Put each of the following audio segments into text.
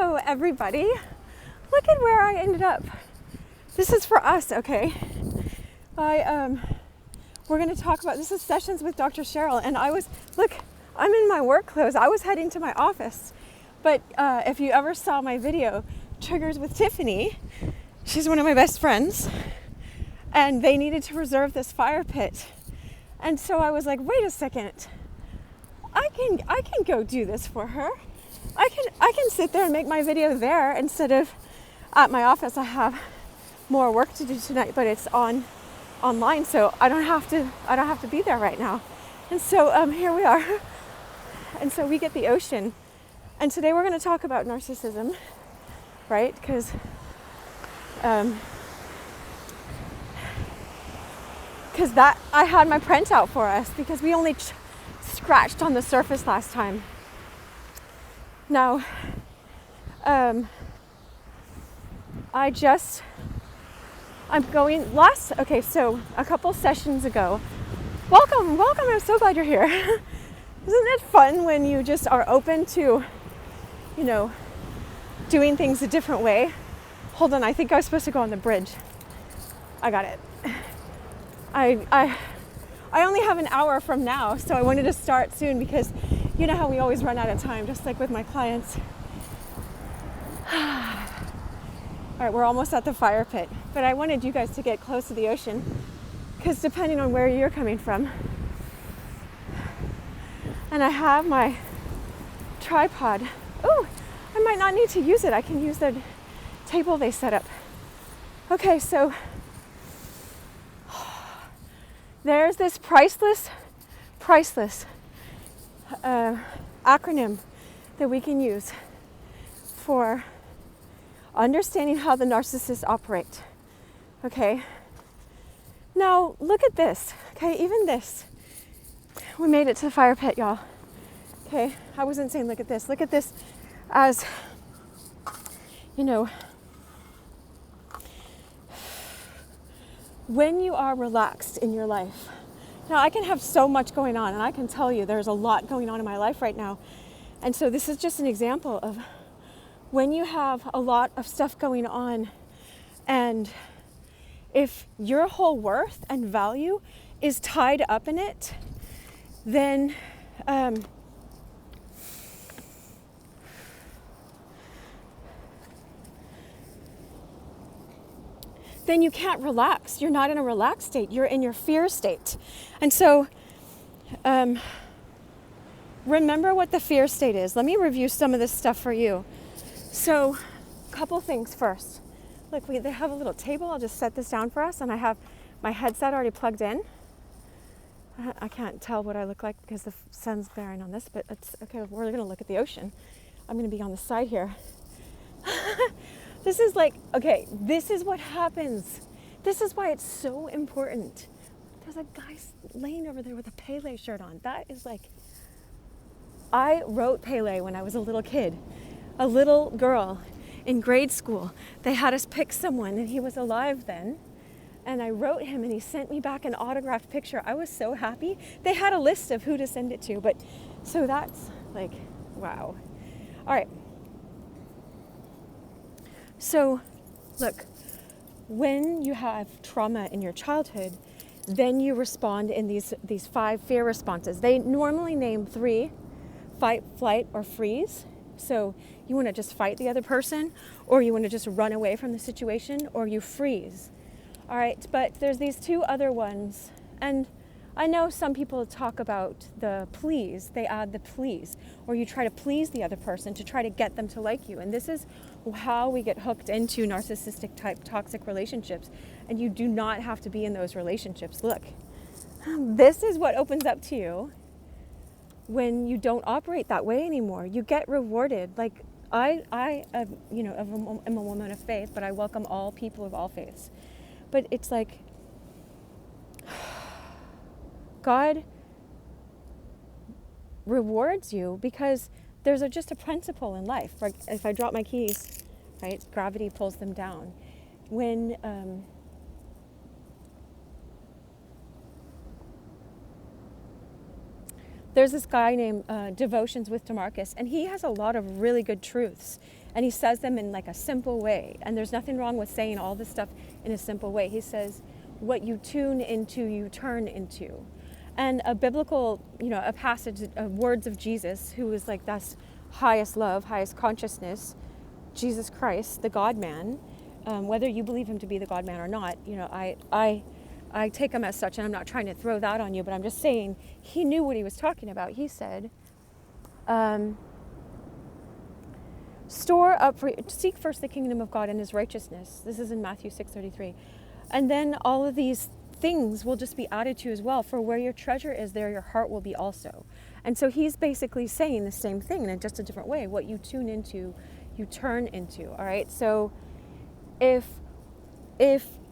Hello, everybody. Look at where I ended up. This is for us, okay? We're going to talk about, this is Sessions with Dr. Cheryl, and I'm in my work clothes. I was heading to my office, but if you ever saw my video, Triggers with Tiffany, she's one of my best friends, and they needed to reserve this fire pit. And so I was like, wait a second, I can go do this for her. I can sit there and make my video there instead of at my office. I have more work to do tonight, but it's online, so I don't have to be there right now. And so here we are. And so we get the ocean. And today we're going to talk about narcissism, right? Because that I had my printout for us because we only scratched on the surface last time. Now, so a couple sessions ago, welcome, I'm so glad you're here. Isn't it fun when you just are open to, doing things a different way? Hold on, I think I was supposed to go on the bridge. I got it. I only have an hour from now, so I wanted to start soon because you know how we always run out of time, just like with my clients. All right, we're almost at the fire pit, but I wanted you guys to get close to the ocean because depending on where you're coming from. And I have my tripod. Oh, I might not need to use it. I can use the table they set up. Okay, so there's this priceless acronym that we can use for understanding how the narcissists operate. Okay. Now look at this. Okay, even this. We made it to the fire pit, y'all. Okay, I wasn't saying look at this. Look at this as, when you are relaxed in your life. Now, I can have so much going on, and I can tell you there's a lot going on in my life right now. And so this is just an example of when you have a lot of stuff going on, and if your whole worth and value is tied up in it, then you can't relax. You're not in a relaxed state. You're in your fear state. And so remember what the fear state is. Let me review some of this stuff for you. So a couple things first. Look, they have a little table. I'll just set this down for us. And I have my headset already plugged in. I can't tell what I look like because the sun's bearing on this, but it's okay. We're going to look at the ocean. I'm going to be on the side here. This is this is what happens. This is why it's so important. There's a guy laying over there with a Pele shirt on. That is I wrote Pele when I was a little kid, a little girl in grade school. They had us pick someone, and he was alive then. And I wrote him, and he sent me back an autographed picture. I was so happy. They had a list of who to send it to, but so that's wow. All right. So, look, when you have trauma in your childhood, then you respond in these 5 fear responses. They normally name 3: fight, flight, or freeze. So you want to just fight the other person, or you want to just run away from the situation, or you freeze. All right, but there's these 2 other ones, and I know some people talk about the please. They add the please, or you try to please the other person to try to get them to like you. And this is how we get hooked into narcissistic type toxic relationships. And you do not have to be in those relationships. Look, this is what opens up to you when you don't operate that way anymore. You get rewarded. I am a woman of faith, but I welcome all people of all faiths. But it's God rewards you because there's just a principle in life. Like if I drop my keys, right, gravity pulls them down. When there's this guy named Devotions with DeMarcus, and he has a lot of really good truths, and he says them in like a simple way. And there's nothing wrong with saying all this stuff in a simple way. He says, what you tune into, you turn into. And a biblical, a passage of words of Jesus, who is like that's highest love, highest consciousness, Jesus Christ, the God-man, whether you believe him to be the God-man or not, I take him as such, and I'm not trying to throw that on you, but I'm just saying he knew what he was talking about. He said, seek first the kingdom of God and his righteousness. This is in Matthew 6:33. And then all of these things will just be added to you as well. For where your treasure is, there your heart will be also. And so he's basically saying the same thing in just a different way. What you tune into, you turn into. All right. So if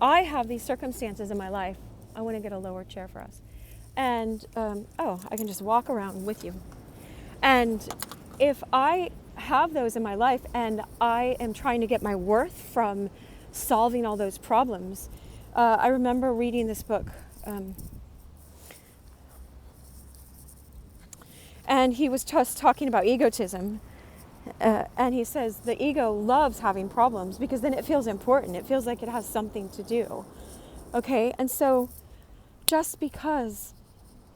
I have these circumstances in my life, I want to get a lower chair for us. And, I can just walk around with you. And if I have those in my life and I am trying to get my worth from solving all those problems, I remember reading this book, and he was just talking about egotism. And he says the ego loves having problems because then it feels important. It feels like it has something to do. Okay? And so just because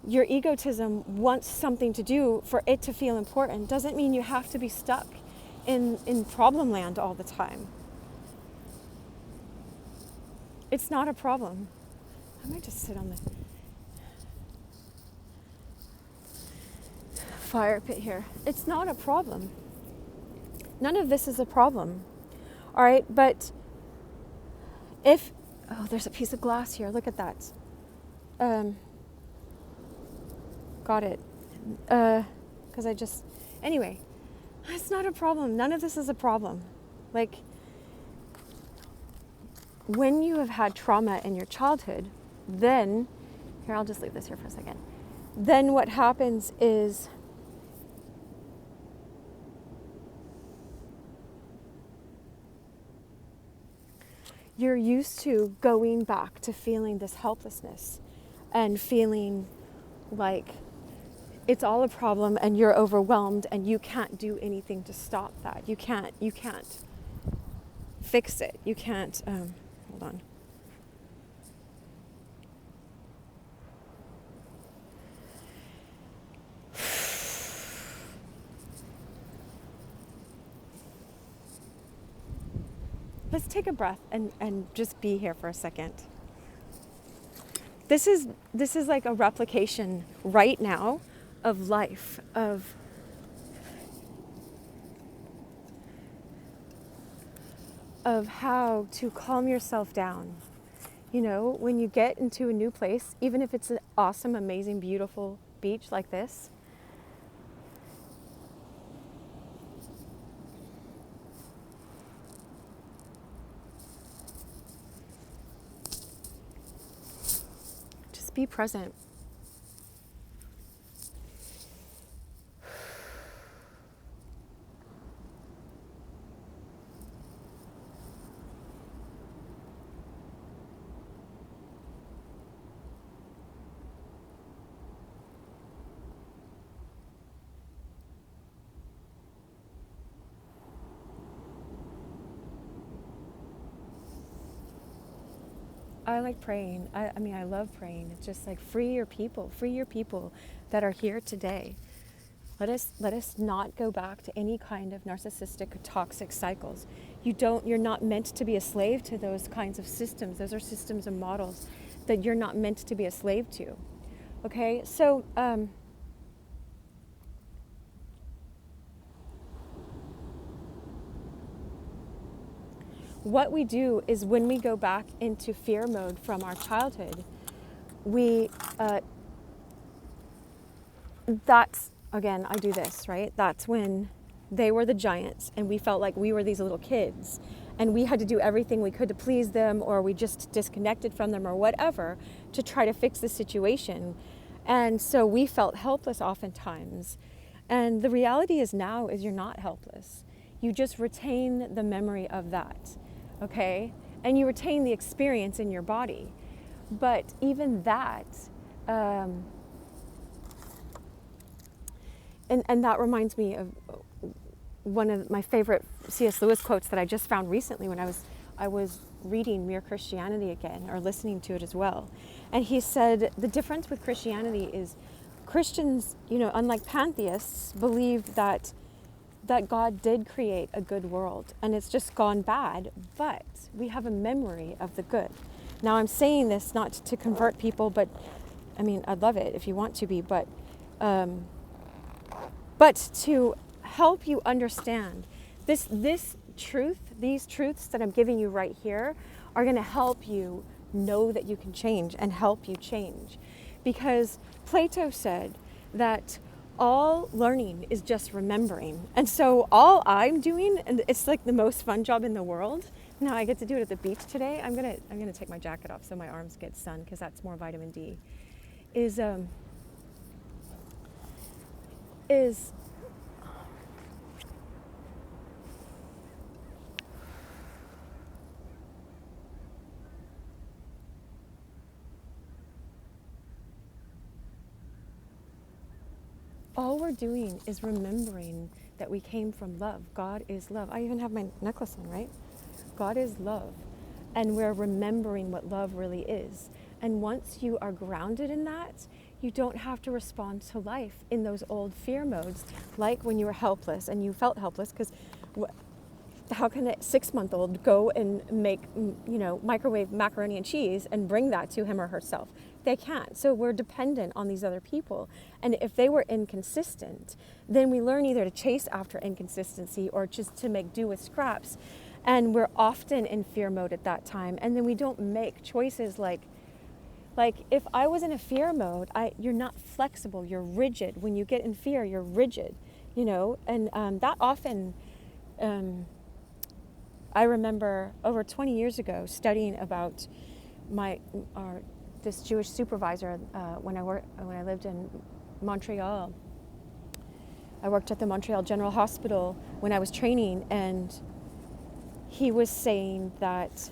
your egotism wants something to do for it to feel important doesn't mean you have to be stuck in problem land all the time. It's not a problem. I might just sit on the fire pit here. It's not a problem. None of this is a problem. All right, but there's a piece of glass here. Look at that. Got it. Anyway, it's not a problem. None of this is a problem. Like, when you have had trauma in your childhood, then, here, I'll just leave this here for a second. Then what happens is you're used to going back to feeling this helplessness and feeling like it's all a problem and you're overwhelmed and you can't do anything to stop that. You can't fix it. You can't, hold on. Let's take a breath and just be here for a second. This is like a replication right now of life, of how to calm yourself down. When you get into a new place, even if it's an awesome, amazing, beautiful beach like this, be present. I like praying. I love praying. It's just like free your people that are here today. Let us not go back to any kind of narcissistic or toxic cycles. You're not meant to be a slave to those kinds of systems. Those are systems and models that you're not meant to be a slave to. Okay? So, what we do is when we go back into fear mode from our childhood, that's, again, I do this, right? That's when they were the giants and we felt like we were these little kids and we had to do everything we could to please them, or we just disconnected from them or whatever to try to fix the situation. And so we felt helpless oftentimes. And the reality is now is you're not helpless. You just retain the memory of that. Okay? And you retain the experience in your body. But even that, and that reminds me of one of my favorite C.S. Lewis quotes that I just found recently when I was reading Mere Christianity again, or listening to it as well. And he said the difference with Christianity is Christians, unlike pantheists, believe that God did create a good world and it's just gone bad, but we have a memory of the good. Now I'm saying this not to convert people, but I mean, I'd love it if you want to be, but to help you understand this truth, these truths that I'm giving you right here are going to help you know that you can change and help you change. Because Plato said that all learning is just remembering. And so all I'm doing, and it's like the most fun job in the world. Now I get to do it at the beach today. I'm gonna take my jacket off so my arms get sun, because that's more vitamin D. Is all we're doing is remembering that we came from love. God is love. I even have my necklace on, right? God is love. And we're remembering what love really is. And once you are grounded in that, you don't have to respond to life in those old fear modes, like when you were helpless and you felt helpless, because how can a 6-month-old go and make, microwave macaroni and cheese and bring that to him or herself? They can't. So we're dependent on these other people. And if they were inconsistent, then we learn either to chase after inconsistency or just to make do with scraps. And we're often in fear mode at that time. And then we don't make choices like if I was in a fear mode, you're not flexible, you're rigid. When you get in fear, you're rigid, and that often, I remember over 20 years ago studying about this Jewish supervisor when I lived in Montreal. I worked at the Montreal General Hospital when I was training, and he was saying that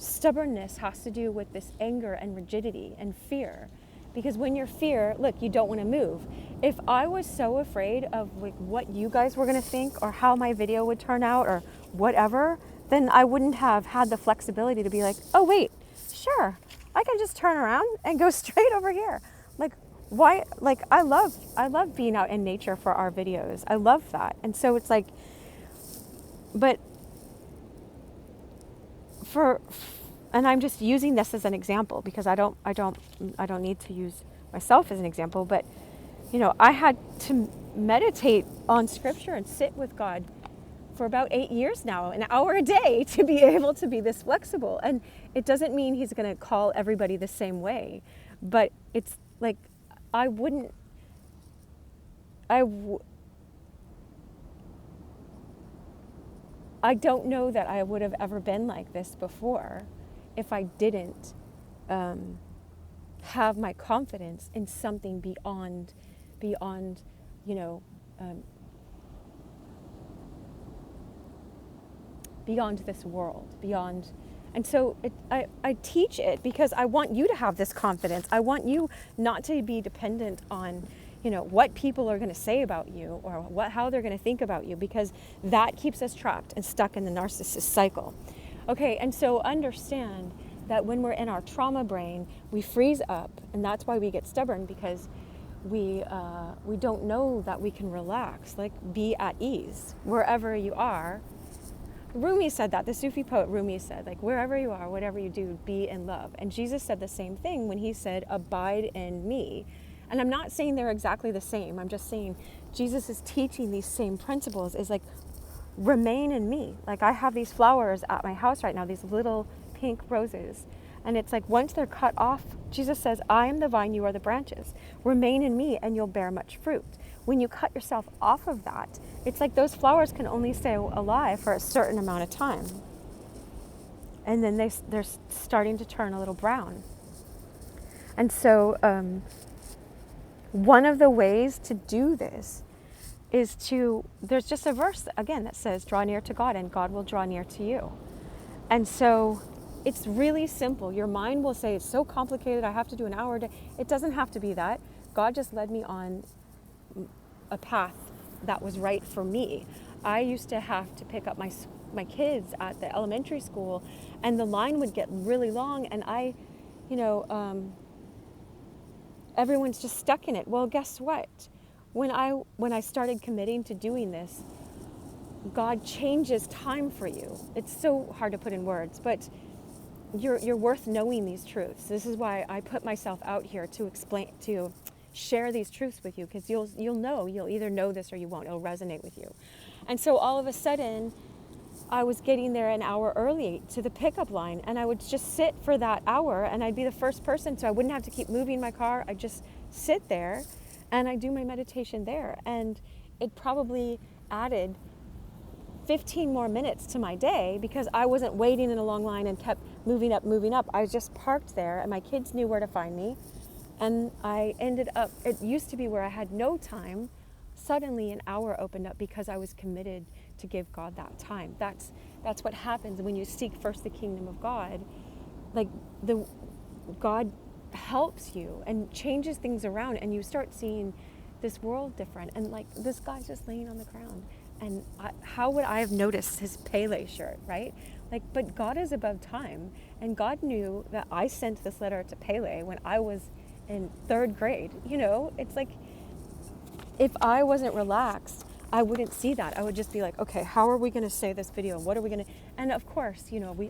stubbornness has to do with this anger and rigidity and fear. Because when you're fear, look, you don't want to move. If I was so afraid of what you guys were going to think or how my video would turn out or whatever, then I wouldn't have had the flexibility to be like, oh wait, sure, I can just turn around and go straight over here. Why? I love being out in nature for our videos. I love that. And so it's like, but and I'm just using this as an example because I don't need to use myself as an example, but I had to meditate on scripture and sit with God for about 8 years now, an hour a day, to be able to be this flexible. And it doesn't mean he's going to call everybody the same way, but it's like I don't know that I would have ever been like this before if I didn't have my confidence in something beyond this world, beyond. And so I teach it because I want you to have this confidence. I want you not to be dependent on what people are going to say about you or how they're going to think about you, because that keeps us trapped and stuck in the narcissist cycle. Okay, and so understand that when we're in our trauma brain, we freeze up, and that's why we get stubborn, because we don't know that we can relax, be at ease wherever you are. Rumi said that, the Sufi poet Rumi said, wherever you are, whatever you do, be in love. And Jesus said the same thing when he said, abide in me. And I'm not saying they're exactly the same. I'm just saying Jesus is teaching these same principles, is remain in me. I have these flowers at my house right now, these little pink roses. And it's once they're cut off, Jesus says, I am the vine, you are the branches. Remain in me and you'll bear much fruit. When you cut yourself off of that, it's those flowers can only stay alive for a certain amount of time. And then they're starting to turn a little brown. And so one of the ways to do this is there's just a verse, again, that says, draw near to God and God will draw near to you. And so It's really simple. Your mind will say, it's so complicated, I have to do an hour a day. It doesn't have to be that. God just led me on a path that was right for me. I used to have to pick up my kids at the elementary school, and the line would get really long, and everyone's just stuck in it. Well, guess what? When I started committing to doing this, God changes time for you. It's so hard to put in words, but you're worth knowing these truths. This is why I put myself out here to share these truths with you, because you'll either know this or you won't. It'll resonate with you. And so all of a sudden, I was getting there an hour early to the pickup line, and I would just sit for that hour, and I'd be the first person, so I wouldn't have to keep moving my car. I'd just sit there, and I'd do my meditation there. And it probably added 15 more minutes to my day, because I wasn't waiting in a long line and kept moving up. I was just parked there, and my kids knew where to find me. And I ended up, it used to be where I had no time. Suddenly an hour opened up because I was committed to give God that time. That's what happens when you seek first the kingdom of God. Like God helps you and changes things around, and you start seeing this world different. And like, this guy's just laying on the ground, and how would I have noticed his Pele shirt, right? Like, but God is above time, and God knew that I sent this letter to Pele when I was in 3rd grade. It's like, if I wasn't relaxed, I wouldn't see that. I would just be like, okay, how are we going to say this video? What are we going to? And of course,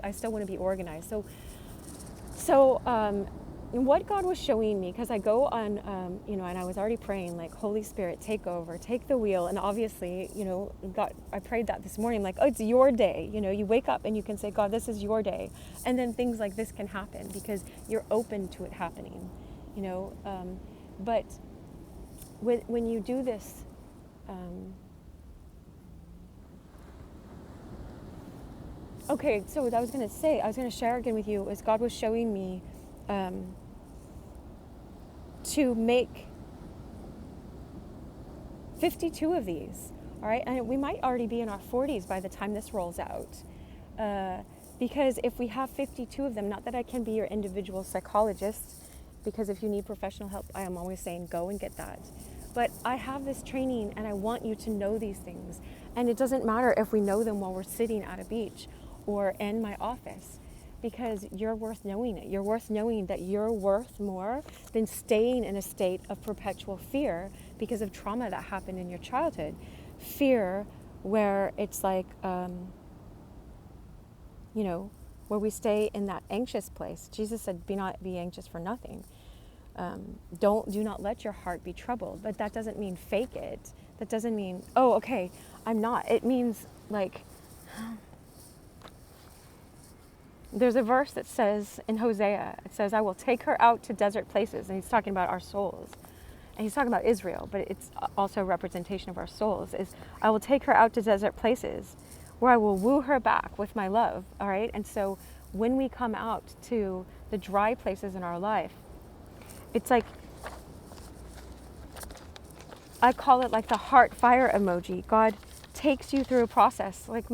I still want to be organized. So what God was showing me, because I go on, and I was already praying, like, Holy Spirit, take over, take the wheel. And obviously, God, I prayed that this morning, like, oh, it's your day. You wake up and you can say, God, this is your day. And then things like this can happen because you're open to it happening, but when you do this, okay, so what I was going to share again with you, is God was showing me to make 52 of these, all right? And we might already be in our 40s by the time this rolls out. Because if we have 52 of them, not that I can be your individual psychologist, because if you need professional help, I am always saying go and get that. But I have this training, and I want you to know these things. And it doesn't matter if we know them while we're sitting at a beach or in my office, because you're worth knowing it. You're worth knowing that you're worth more than staying in a state of perpetual fear because of trauma that happened in your childhood. Fear where it's like, where we stay in that anxious place. Jesus said, be anxious for nothing. Do not let your heart be troubled. But that doesn't mean fake it. That doesn't mean, oh, okay, I'm not. It means like, there's a verse that says in Hosea, it says, I will take her out to desert places. And he's talking about our souls. And he's talking about Israel, but it's also a representation of our souls, is I will take her out to desert places where I will woo her back with my love, all right? And so when we come out to the dry places in our life, it's like, I call it like the heart fire emoji. God takes you through a process. Like,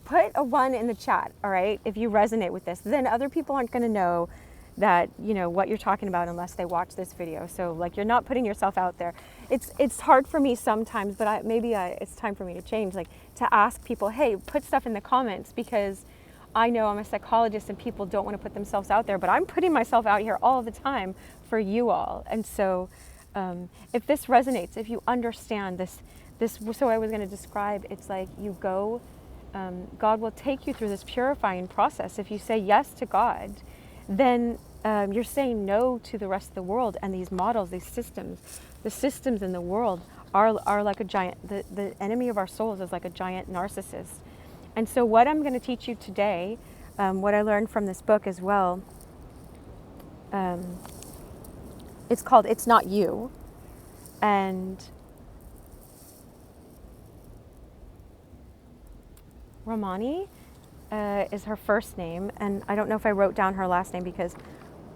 put a 1 in the chat, all right, if you resonate with this. Then other people aren't going to know that, what you're talking about unless they watch this video. So, like, you're not putting yourself out there. It's hard for me sometimes, but it's time for me to change, like, to ask people, hey, put stuff in the comments, because I know I'm a psychologist and people don't want to put themselves out there, but I'm putting myself out here all the time for you all. And so if this resonates, if you understand this, so I was going to describe, it's like you go, God will take you through this purifying process. If you say yes to God, then you're saying no to the rest of the world and these models, these systems. The systems in the world are like a giant, the enemy of our souls is like a giant narcissist. And so what I'm going to teach you today, what I learned from this book as well, it's called It's Not You. And Ramani is her first name, and I don't know if I wrote down her last name, because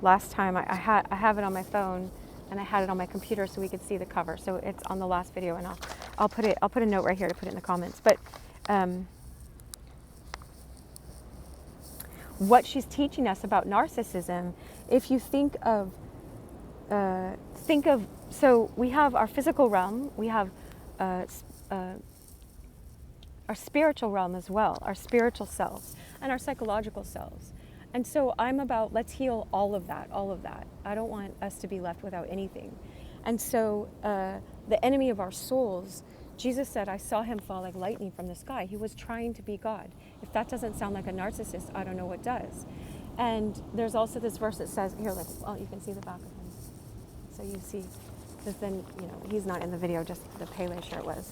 last time I have it on my phone and I had it on my computer so we could see the cover. So it's on the last video, and I'll put a note right here to put it in the comments. But what she's teaching us about narcissism, if you think of, so we have our physical realm, we have our spiritual realm as well, our spiritual selves and our psychological selves. And so I'm about, let's heal all of that. I don't want us to be left without anything. And so the enemy of our souls, Jesus said, I saw him fall like lightning from the sky. He was trying to be God. If that doesn't sound like a narcissist, I don't know what does. And there's also this verse that says, here, you can see the back of him. So you see, because then, he's not in the video, just the Pele shirt was.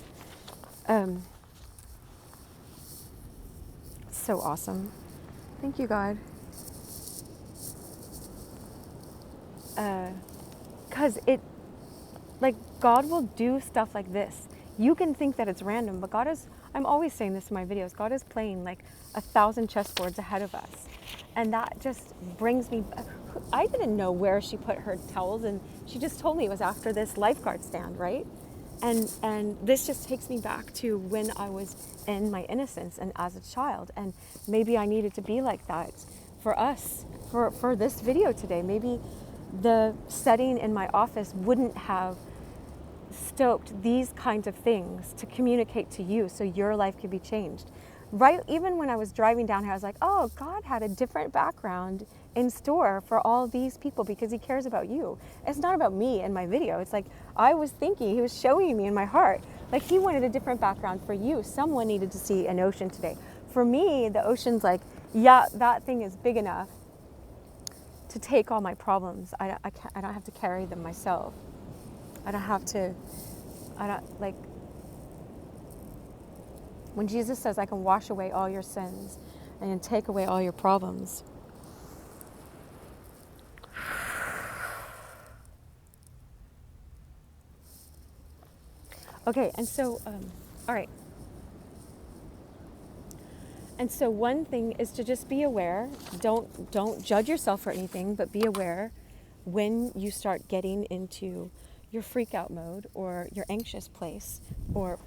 So awesome. Thank you, God. Because God will do stuff like this. You can think that it's random, but God is, I'm always saying this in my videos, God is playing like 1,000 chessboards ahead of us. And that just brings me, I didn't know where she put her towels, and she just told me it was after this lifeguard stand, right? And this just takes me back to when I was in my innocence and as a child. And maybe I needed to be like that for us, for this video today. Maybe the setting in my office wouldn't have stoked these kinds of things to communicate to you so your life could be changed. Right, even when I was driving down here, I was like, oh, God had a different background in store for all these people because he cares about you. It's not about me in my video. It's like I was thinking, he was showing me in my heart, like he wanted a different background for you. Someone needed to see an ocean today. For me, the ocean's like, yeah, that thing is big enough to take all my problems. I don't have to carry them myself. When Jesus says, I can wash away all your sins and take away all your problems. Okay, and so, all right. And so one thing is to just be aware. Don't judge yourself for anything, but be aware when you start getting into your freak out mode or your anxious place or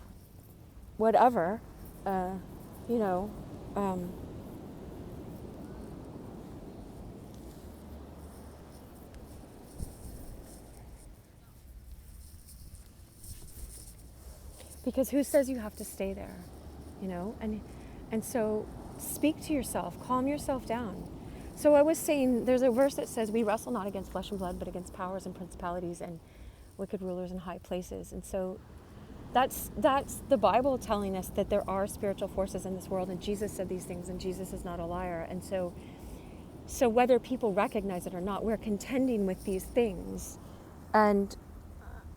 whatever. Because who says you have to stay there, and so speak to yourself, calm yourself down. So I was saying, there's a verse that says we wrestle not against flesh and blood, but against powers and principalities and wicked rulers in high places. And so that's the Bible telling us that there are spiritual forces in this world, and Jesus said these things, and Jesus is not a liar. And so whether people recognize it or not, we're contending with these things. And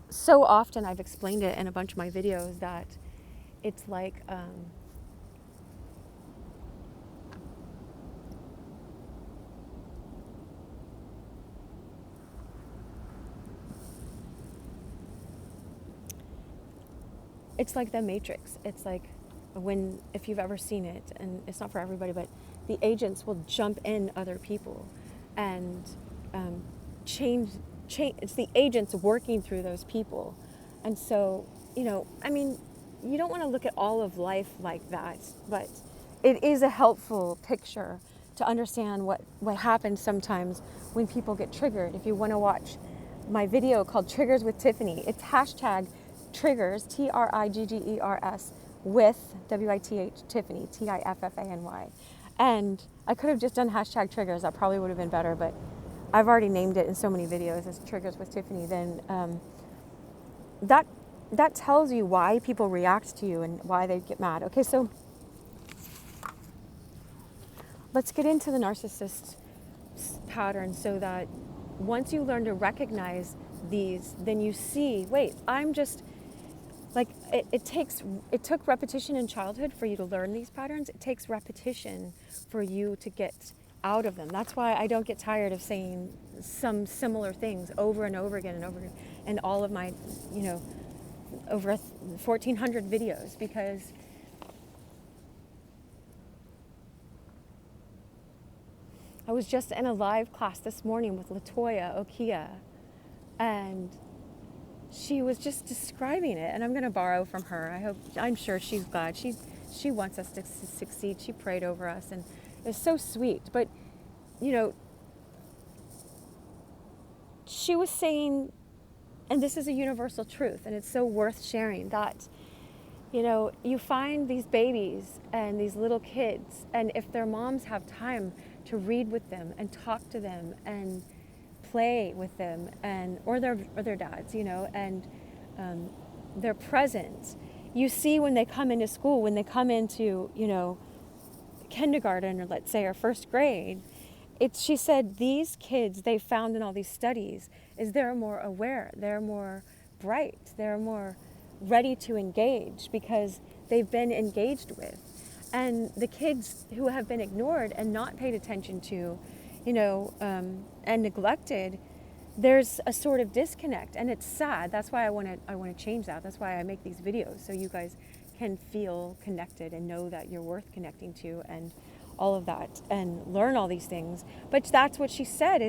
so often I've explained it in a bunch of my videos that it's like it's like the Matrix. It's like if you've ever seen it, and it's not for everybody, but the agents will jump in other people and change. It's the agents working through those people. And so, you don't want to look at all of life like that, but it is a helpful picture to understand what happens sometimes when people get triggered. If you want to watch my video called Triggers with Tiffany, it's hashtag triggers, TRIGGERS, with WITH Tiffany, TIFFANY. And I could have just done hashtag triggers. That probably would have been better, but I've already named it in so many videos as Triggers with Tiffany. Then that tells you why people react to you and why they get mad. Okay, so let's get into the narcissist pattern, so that once you learn to recognize these, then you see, wait, I'm just like, it took repetition in childhood for you to learn these patterns. It takes repetition for you to get out of them. That's why I don't get tired of saying some similar things over and over again and over again in all of my, over 1,400 videos, because I was just in a live class this morning with Latoya Okia, and she was just describing it, and I'm going to borrow from her. I'm sure she's glad. She wants us to succeed. She prayed over us, and It's so sweet. But, you know, she was saying, and this is a universal truth, and it's so worth sharing, that, you know, you find these babies and these little kids, and if their moms have time to read with them and talk to them and play with them, and or their dads, you know, and their presence, you see when they come into school, when they come into, you know, kindergarten, or let's say, or first grade, she said these kids, they found in all these studies, is they're more aware, they're more bright, they're more ready to engage because they've been engaged with. And the kids who have been ignored and not paid attention to, you know, and neglected, there's a sort of disconnect, and it's sad. That's why I want to change that. That's why I make these videos, so you guys can feel connected and know that you're worth connecting to, and all of that, and learn all these things. But that's what she said,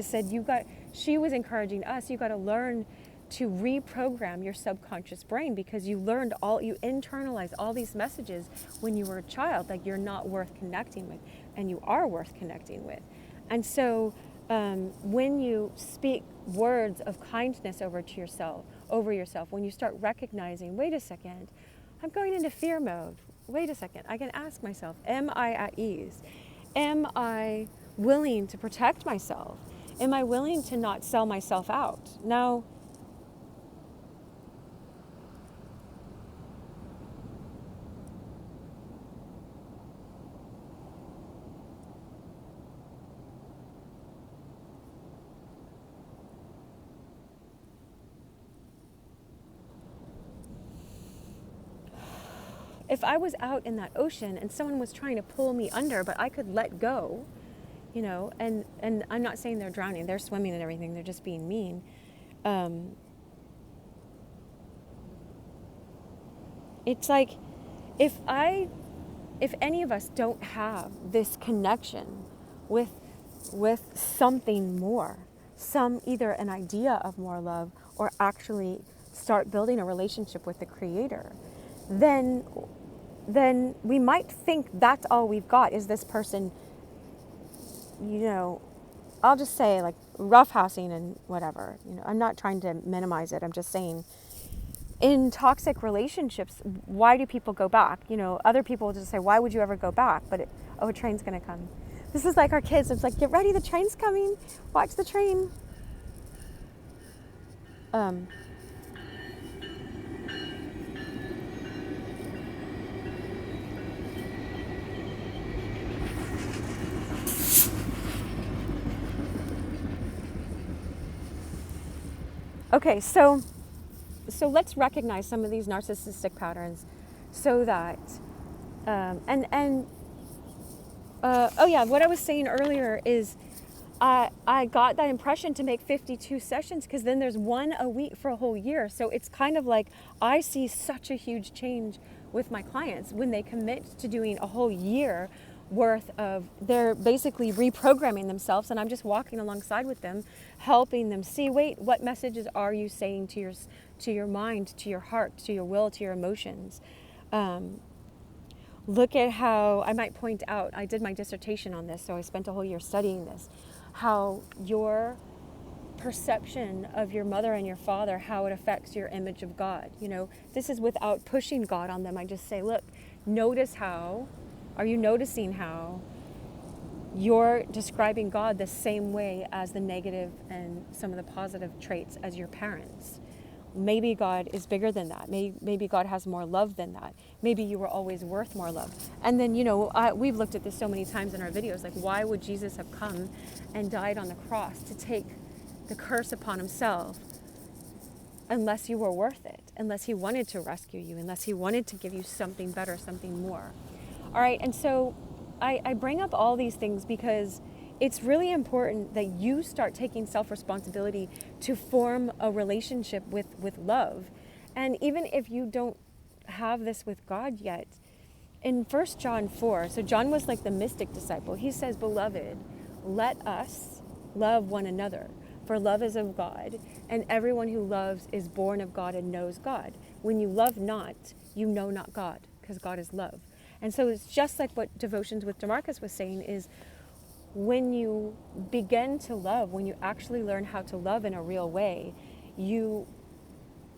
she was encouraging us, you got to learn to reprogram your subconscious brain, because you internalized all these messages when you were a child, like you're not worth connecting with, and you are worth connecting with. And so when you speak words of kindness over yourself, when you start recognizing, wait a second, I'm going into fear mode. Wait a second, I can ask myself, am I at ease? Am I willing to protect myself? Am I willing to not sell myself out? Now, if I was out in that ocean and someone was trying to pull me under, but I could let go, you know, and I'm not saying they're drowning, they're swimming and everything, they're just being mean. It's like, if any of us don't have this connection with something more, either an idea of more love, or actually start building a relationship with the Creator, then we might think that's all we've got, is this person, you know, I'll just say, like, roughhousing and whatever. You know, I'm not trying to minimize it. I'm just saying, in toxic relationships, why do people go back? You know, other people will just say, why would you ever go back? But a train's gonna come. This is like our kids. It's like, get ready, the train's coming. Watch the train. Okay, so let's recognize some of these narcissistic patterns, so that, what I was saying earlier is, I got that impression to make 52 sessions, because then there's one a week for a whole year. So it's kind of like, I see such a huge change with my clients when they commit to doing a whole year worth of, they're basically reprogramming themselves, and I'm just walking alongside with them, helping them see, wait, what messages are you saying to your mind, to your heart, to your will, to your emotions? Look at how, I might point out, I did my dissertation on this, so I spent a whole year studying this, how your perception of your mother and your father, how it affects your image of God. You know, this is without pushing God on them. I just say, look, are you noticing how you're describing God the same way as the negative and some of the positive traits as your parents? Maybe God is bigger than that. Maybe God has more love than that. Maybe you were always worth more love. And then, you know, we've looked at this so many times in our videos, like, why would Jesus have come and died on the cross to take the curse upon himself unless you were worth it, unless he wanted to rescue you, unless he wanted to give you something better, something more? All right, and so I bring up all these things because it's really important that you start taking self-responsibility to form a relationship with love. And even if you don't have this with God yet, in 1 John 4, so John was like the mystic disciple. He says, beloved, let us love one another, for love is of God, and everyone who loves is born of God and knows God. When you love not, you know not God, because God is love. And so it's just like what Devotions with DeMarcus was saying is, when you begin to love, when you actually learn how to love in a real way, you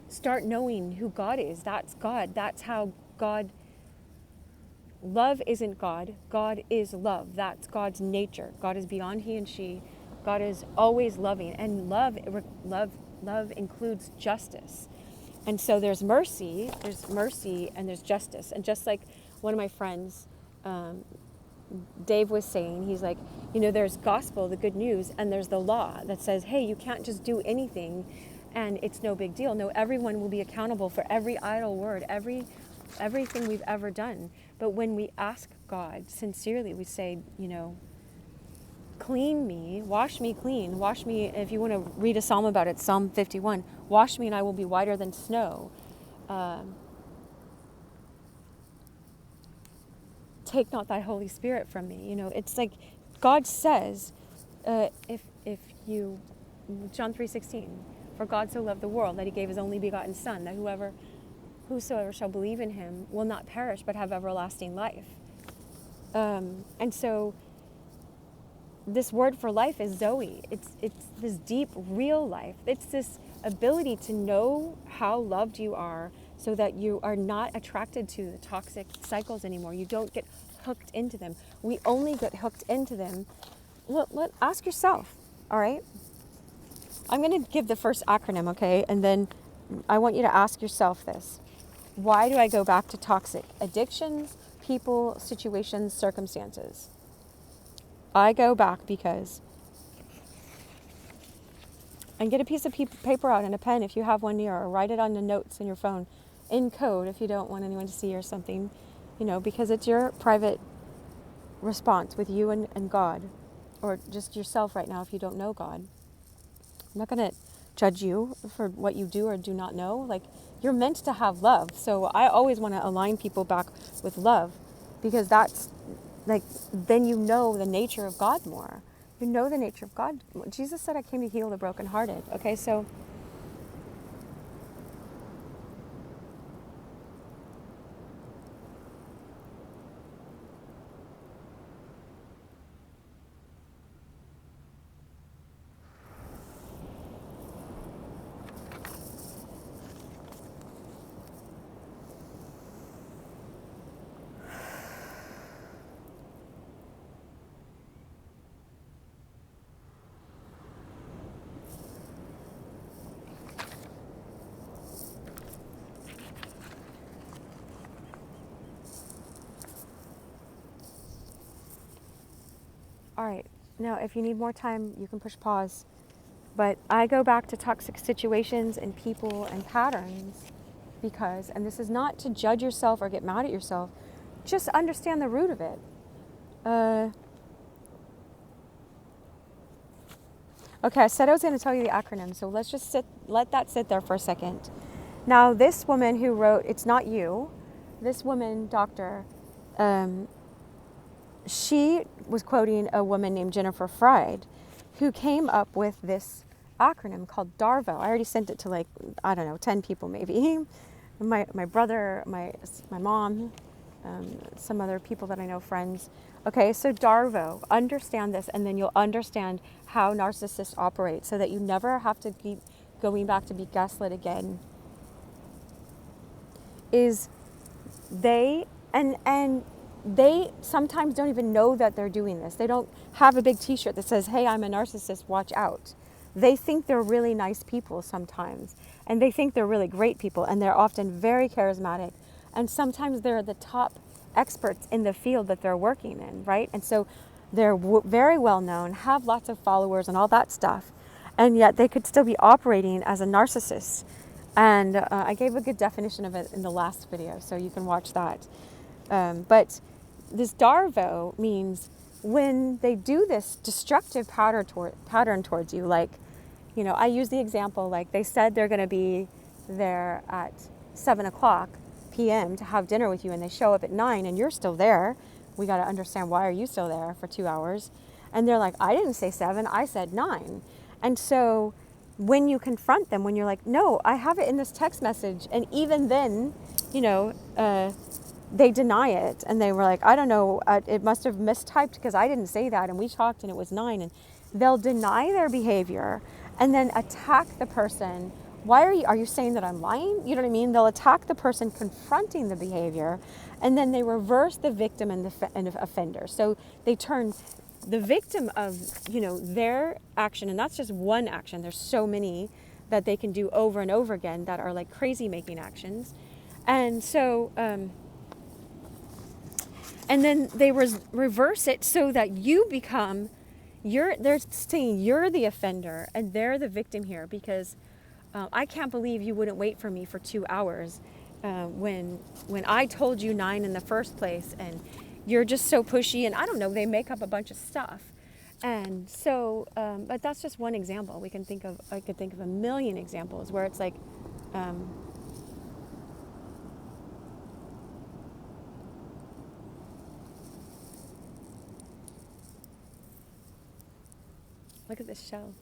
start knowing who God is. That's God. That's how God. Love isn't God. God is love. That's God's nature. God is beyond he and she. God is always loving, and love includes justice. And so there's mercy, and there's justice. And just like one of my friends, Dave, was saying, he's like, there's gospel, the good news, and there's the law that says, hey, you can't just do anything and it's no big deal. No, everyone will be accountable for every idle word, everything we've ever done. But when we ask God sincerely, we say, clean me, wash me clean, wash me. If you want to read a psalm about it, Psalm 51, wash me and I will be whiter than snow. Take not thy Holy Spirit from me. It's like God says, if you, John 3:16, for God so loved the world that he gave his only begotten Son, that whosoever shall believe in him will not perish but have everlasting life. And so this word for life is Zoe. It's this deep, real life. It's this ability to know how loved you are so that you are not attracted to the toxic cycles anymore. You don't get hooked into them. We only get hooked into them. Ask yourself, all right? I'm going to give the first acronym, okay? And then I want you to ask yourself this. Why do I go back to toxic addictions, people, situations, circumstances? I go back because, and get a piece of paper out and a pen if you have one near, or write it on the notes in your phone in code if you don't want anyone to see or something, because it's your private response with you and God, or just yourself right now if you don't know God. I'm not going to judge you for what you do or do not know. Like, you're meant to have love. So I always want to align people back with love, because that's like, then you know the nature of God more. You know the nature of God. Jesus said, I came to heal the brokenhearted. Okay, so all right, now if you need more time, you can push pause. But I go back to toxic situations and people and patterns because, and this is not to judge yourself or get mad at yourself, just understand the root of it. Okay, I said I was going to tell you the acronym, so let's just let that sit there for a second. Now, this woman who wrote, it's not you, this woman, doctor, she was quoting a woman named Jennifer Freyd, who came up with this acronym called DARVO. I already sent it to 10 people maybe. My brother, my mom, some other people that I know, friends. Okay, so DARVO, understand this, and then you'll understand how narcissists operate so that you never have to keep going back to be gaslit again. Is they, and they sometimes don't even know that they're doing this. They don't have a big t-shirt that says, hey, I'm a narcissist, watch out. They think they're really nice people sometimes, and they think they're really great people, and they're often very charismatic, and sometimes they're the top experts in the field that they're working in, right? And so they're very well known, have lots of followers and all that stuff, and yet they could still be operating as a narcissist. And I gave a good definition of it in the last video, so you can watch that. But this DARVO means when they do this destructive pattern towards you, like, I use the example, like they said they're going to be there at 7:00 p.m. to have dinner with you, and they show up at 9 and you're still there. We got to understand, why are you still there for 2 hours? And they're like, I didn't say 7, I said 9. And so when you confront them, when you're like, no, I have it in this text message, and even then, they deny it, and they were like, I don't know, it must have mistyped because I didn't say that, and we talked and it was 9. And they'll deny their behavior and then attack the person. Why are you saying that I'm lying? You know what I mean? They'll attack the person confronting the behavior, and then they reverse the victim and the offender. So they turn the victim of, their action, and that's just one action. There's so many that they can do over and over again that are like crazy making actions. And so, and then they reverse it so that you become, they're saying you're the offender and they're the victim here, because I can't believe you wouldn't wait for me for 2 hours when I told you 9 in the first place, and you're just so pushy, and I don't know, they make up a bunch of stuff. And so, but that's just one example. I could think of a million examples where it's like, look at this shell.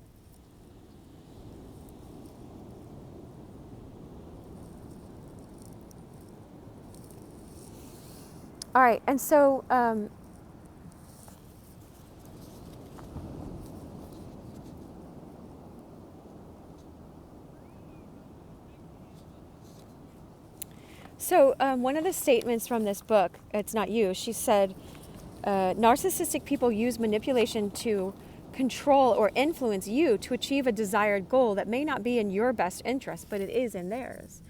All right, and so one of the statements from this book, it's not you, she said, narcissistic people use manipulation to control or influence you to achieve a desired goal that may not be in your best interest, but it is in theirs.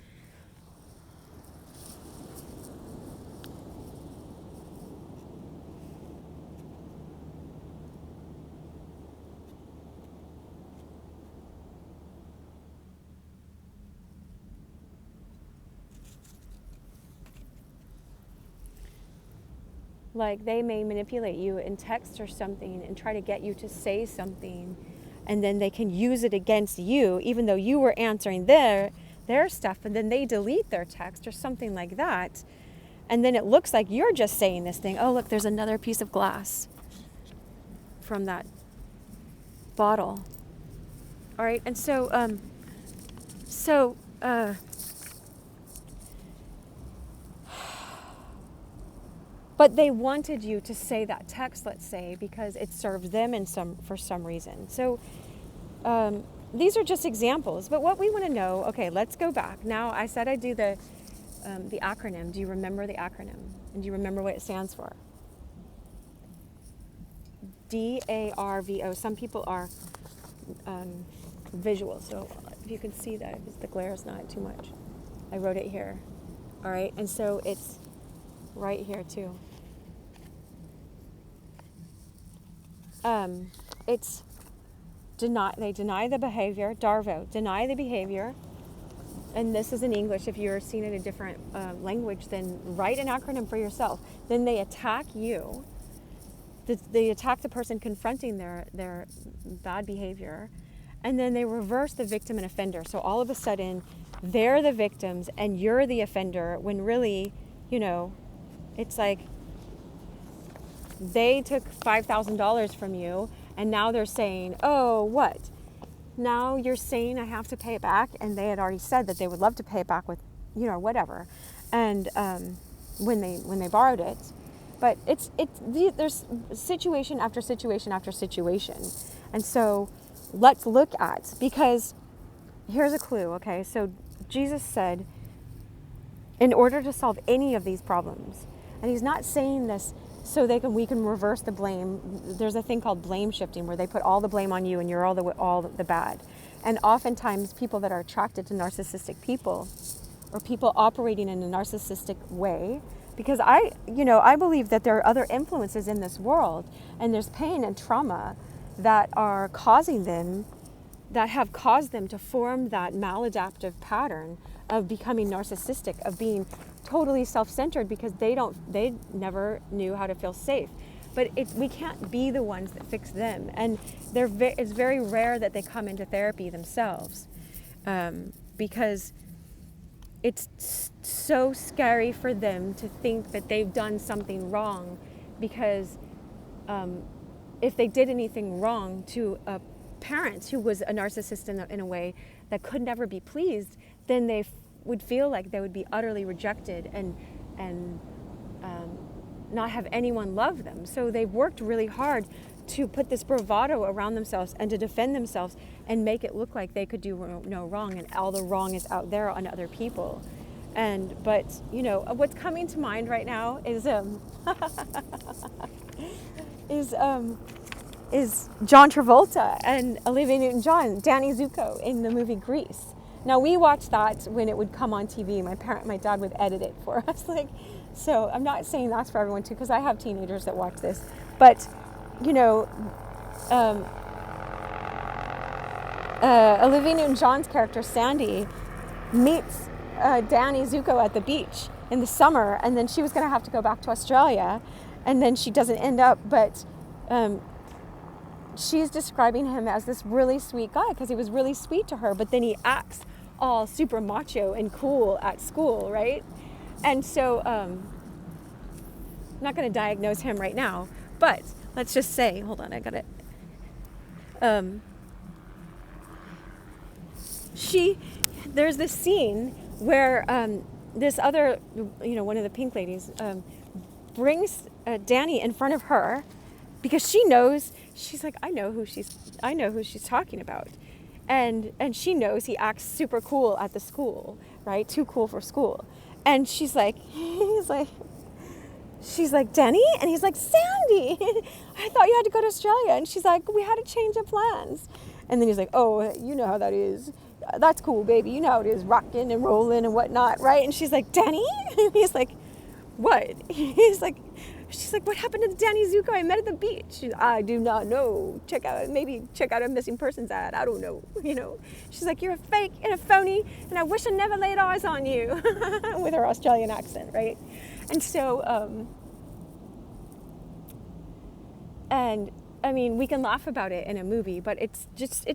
Like, they may manipulate you in text or something and try to get you to say something, and then they can use it against you, even though you were answering their stuff, and then they delete their text or something like that. And then it looks like you're just saying this thing. Oh, look, there's another piece of glass from that bottle. All right, and but they wanted you to say that text, let's say, because it served them for some reason. So these are just examples. But what we want to know, okay, let's go back. Now, I said I'd do the acronym. Do you remember the acronym? And do you remember what it stands for? DARVO. Some people are visual, so if you can see that, if the glare is not too much. I wrote it here. All right, and so it's right here too. It's they deny the behavior, DARVO, deny the behavior. And this is in English. If you're seeing it in a different language, then write an acronym for yourself. Then they attack you. They attack the person confronting their bad behavior. And then they reverse the victim and offender. So all of a sudden, they're the victims and you're the offender, when really, it's like they took $5,000 from you, and now they're saying, oh, what? Now you're saying I have to pay it back, and they had already said that they would love to pay it back with, whatever, and when they borrowed it. But there's situation after situation after situation, and so let's look at, because here's a clue. Okay, so Jesus said, in order to solve any of these problems, and he's not saying this so we can reverse the blame. There's a thing called blame shifting, where they put all the blame on you and you're all the bad. And oftentimes people that are attracted to narcissistic people, or people operating in a narcissistic way, because I believe that there are other influences in this world, and there's pain and trauma that are causing them, that have caused them to form that maladaptive pattern of becoming narcissistic, of being totally self-centered, because they never knew how to feel safe. But we can't be the ones that fix them, and it's very rare that they come into therapy themselves, because it's so scary for them to think that they've done something wrong, because if they did anything wrong to a parent who was a narcissist in a way that could never be pleased, then they would feel like they would be utterly rejected and not have anyone love them. So they've worked really hard to put this bravado around themselves and to defend themselves and make it look like they could do no wrong, and all the wrong is out there on other people. But what's coming to mind right now is is John Travolta and Olivia Newton-John, Danny Zuko in the movie Grease. Now, we watched that when it would come on TV. My dad would edit it for us. So I'm not saying that's for everyone too, because I have teenagers that watch this. But, Olivia Newton-John's character, Sandy, meets Danny Zuko at the beach in the summer, and then she was going to have to go back to Australia, and then she doesn't end up, but she's describing him as this really sweet guy because he was really sweet to her, but then he acts all super macho and cool at school, right? And so I'm not going to diagnose him right now, but let's just say, hold on, I got it. There's this scene where this other, one of the pink ladies brings Danny in front of her because she knows, she's like, I know who she's talking about. And she knows he acts super cool at the school, right? Too cool for school. And she's like, Danny? And he's like, Sandy, I thought you had to go to Australia. And she's like, we had a change of plans. And then he's like, oh, you know how that is. That's cool, baby. You know how it is, rocking and rolling and whatnot, right? And she's like, Danny? And he's like, what? She's like, what happened to the Danny Zuko I met at the beach? I do not know. Check out a missing persons ad. I don't know. She's like, you're a fake and a phony, and I wish I never laid eyes on you, with her Australian accent, right? And so, we can laugh about it in a movie, but it's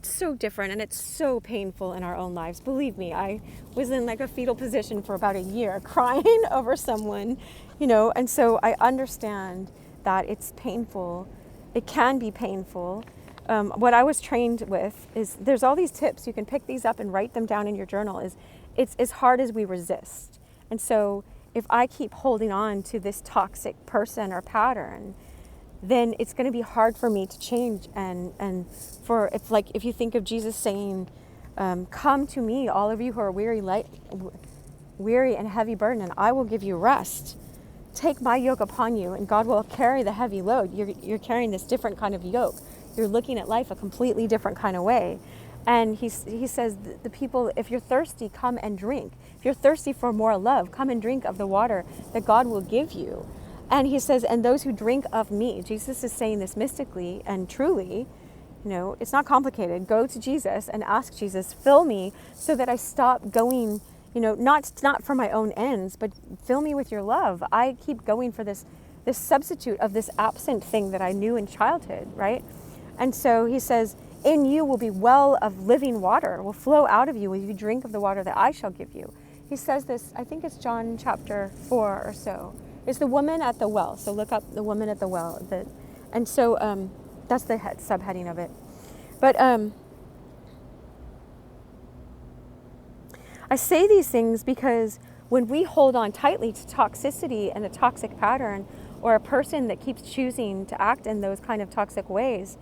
so different, and it's so painful in our own lives. Believe me, I was in a fetal position for about a year crying over someone, and so I understand that it's painful. It can be painful. What I was trained with is there's all these tips. You can pick these up and write them down in your journal. It's as hard as we resist. And so if I keep holding on to this toxic person or pattern, then it's going to be hard for me to change. And if you think of Jesus saying, come to me, all of you who are weary and heavy burden, and I will give you rest. Take my yoke upon you, and God will carry the heavy load. You're carrying this different kind of yoke. You're looking at life a completely different kind of way. And he says, the people, if you're thirsty, come and drink. If you're thirsty for more love, come and drink of the water that God will give you. And he says, and those who drink of me, Jesus is saying this mystically and truly, it's not complicated. Go to Jesus and ask Jesus, fill me so that I stop going, not for my own ends, but fill me with your love. I keep going for this substitute of this absent thing that I knew in childhood, right? And so he says, in you will be well of living water, will flow out of you when you drink of the water that I shall give you. He says this, I think it's John chapter 4 or so. It's the woman at the well. So look up the woman at the well. And so that's the subheading of it. But I say these things because when we hold on tightly to toxicity and a toxic pattern, or a person that keeps choosing to act in those kind of toxic ways,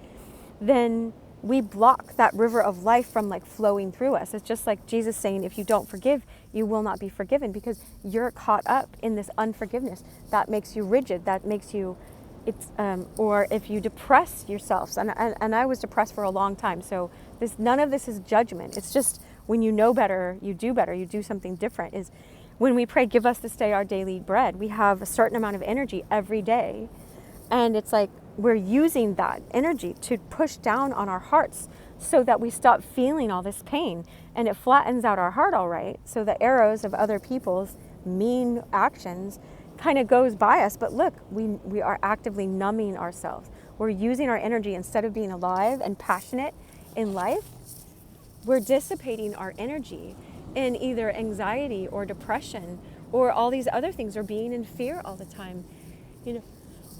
then we block that river of life from flowing through us. It's just like Jesus saying, if you don't forgive, you will not be forgiven, because you're caught up in this unforgiveness. That makes you rigid. That makes you, or if you depress yourself, and I was depressed for a long time. So none of this is judgment. It's just when you know better, you do something different. Is when we pray, give us this day our daily bread, we have a certain amount of energy every day. And it's like we're using that energy to push down on our hearts so that we stop feeling all this pain, and it flattens out our heart, all right. So the arrows of other people's mean actions kind of goes by us. But look, we are actively numbing ourselves. We're using our energy instead of being alive and passionate in life. We're dissipating our energy in either anxiety or depression or all these other things, or being in fear all the time.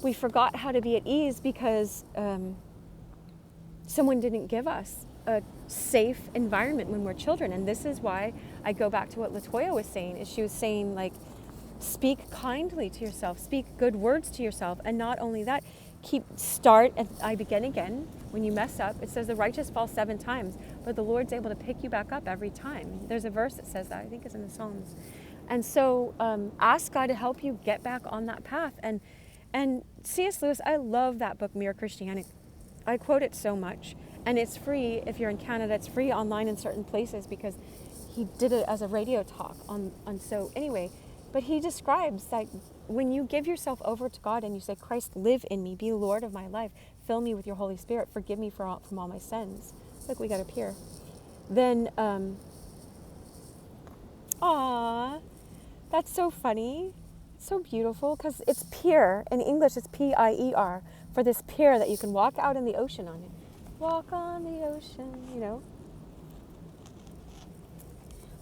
We forgot how to be at ease because someone didn't give us a safe environment when we're children. And this is why I go back to what Latoya was saying. Is she was saying speak kindly to yourself, speak good words to yourself. And not only that, I begin again. When you mess up, it says the righteous fall 7 times, but the Lord's able to pick you back up every time. There's a verse that says that, I think it's in the Psalms. And so ask God to help you get back on that path. And C.S. Lewis, I love that book, Mere Christianity. I quote it so much. And it's free if you're in Canada. It's free online in certain places because he did it as a radio talk on so anyway. But he describes like when you give yourself over to God and you say, Christ, live in me, be Lord of my life, fill me with your Holy Spirit, forgive me from all my sins. Look, we got up here. Then, that's so funny. It's so beautiful because it's pier. In English, it's P-I-E-R, for this pier that you can walk out in the ocean on it. Walk on the ocean, you know.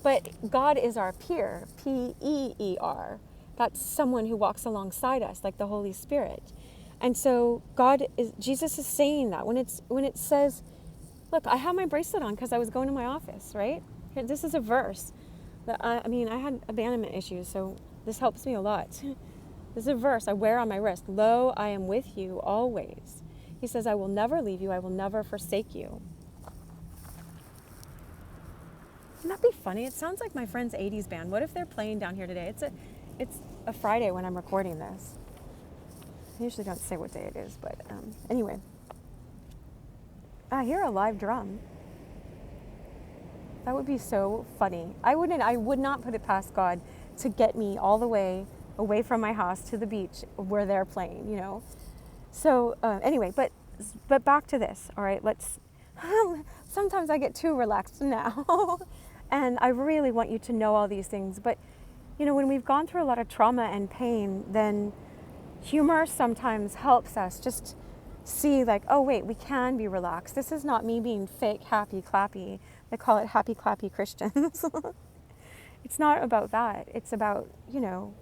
But God is our peer, P-E-E-R. That's someone who walks alongside us, like the Holy Spirit. And so Jesus is saying that when it says, look, I have my bracelet on because I was going to my office, right? Here, this is a verse. I had abandonment issues, so this helps me a lot. This is a verse I wear on my wrist. Lo, I am with you always. He says, I will never leave you. I will never forsake you. Wouldn't that be funny? It sounds like my friend's 80s band. What if they're playing down here today? It's a Friday when I'm recording this. I usually don't say what day it is, but anyway. I hear a live drum. That would be so funny. I would not put it past God to get me all the way away from my house to the beach where they're playing, you know. So anyway, but back to this, all right? Sometimes I get too relaxed now. And I really want you to know all these things. But, you know, when we've gone through a lot of trauma and pain, then humor sometimes helps us just see like, oh, wait, we can be relaxed. This is not me being fake, happy, clappy. They call it happy, clappy Christians. It's not about that. It's about, you know,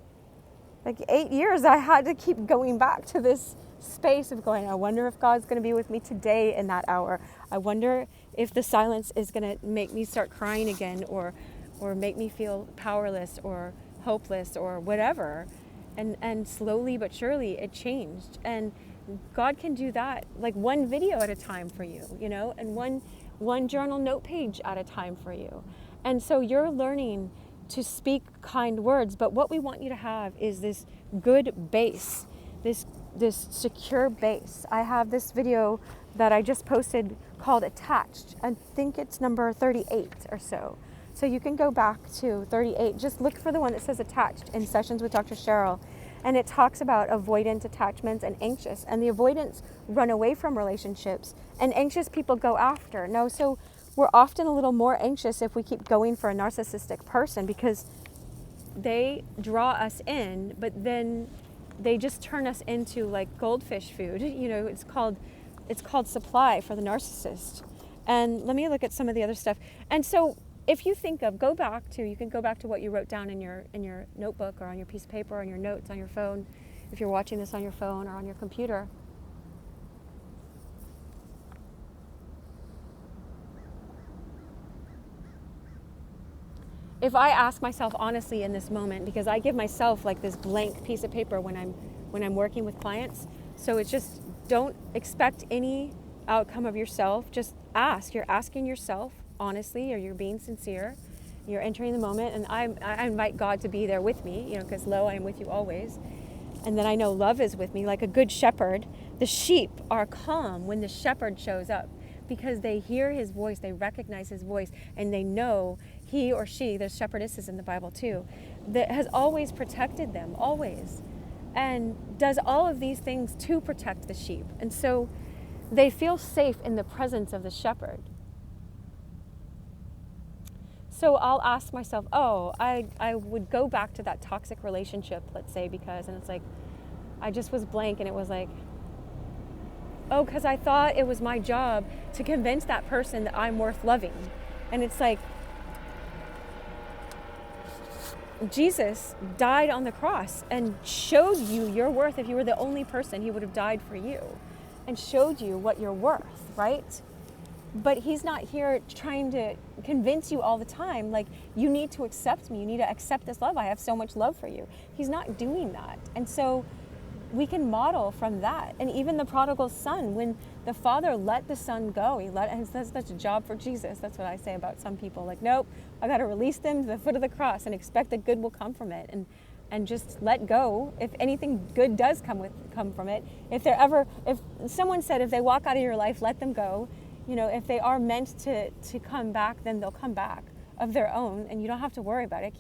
like 8 years I had to keep going back to this space of going, I wonder if God's going to be with me today in that hour. I wonder if the silence is going to make me start crying again or make me feel powerless or hopeless or whatever. And slowly but surely it changed. And God can do that like one video at a time for you, you know, and one journal note page at a time for you. And so you're learning to speak kind words, but what we want you to have is this good base, this secure base. I have this video that I just posted called Attached. I think it's number 38 or so. So you can go back to 38. Just look for the one that says Attached in Sessions with Dr. Cheryl. And it talks about avoidant attachments and anxious. And the avoidants run away from relationships. And anxious people go after. No, so we're often a little more anxious if we keep going for a narcissistic person because they draw us in, but then they just turn us into like goldfish food. You know, it's called supply for the narcissist. And let me look at some of the other stuff. And so if you think of, you can go back to what you wrote down in your notebook or on your piece of paper or on your notes on your phone, if you're watching this on your phone or on your computer. If I ask myself honestly in this moment, because I give myself like this blank piece of paper when I'm working with clients, so it's just don't expect any outcome of yourself. Just ask. You're asking yourself honestly, or you're being sincere. You're entering the moment, and I invite God to be there with me, you know, because lo, I am with you always. And then I know love is with me, like a good shepherd. The sheep are calm when the shepherd shows up because they hear his voice, they recognize his voice, and they know he or she, there's shepherdesses in the Bible too, that has always protected them, always, and does all of these things to protect the sheep. And so they feel safe in the presence of the shepherd. So I'll ask myself, I would go back to that toxic relationship, let's say, and it's like, I just was blank, and it was like, because I thought it was my job to convince that person that I'm worth loving. And it's like, Jesus died on the cross and showed you your worth. If you were the only person, he would have died for you and showed you what you're worth, right? But he's not here trying to convince you all the time, like, you need to accept me, you need to accept this love, I have so much love for you. He's not doing that. And so we can model from that. And even the prodigal son, when the father let the son go, and that's a job for Jesus. That's what I say about some people, like, nope, I got to release them to the foot of the cross and expect that good will come from it, and just let go. If anything good does come from it, if someone said, if they walk out of your life, let them go. You know, if they are meant to come back, then they'll come back of their own, and you don't have to worry about it.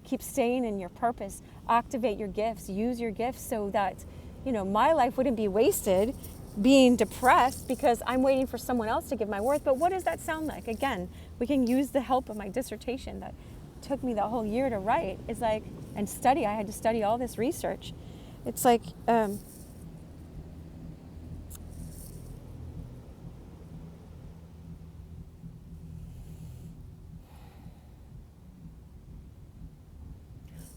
Keep staying in your purpose. Activate your gifts. Use your gifts so that, you know, my life wouldn't be wasted being depressed because I'm waiting for someone else to give my worth. But what does that sound like? Again, we can use the help of my dissertation that took me the whole year to write. It's like, and study. I had to study all this research. It's like,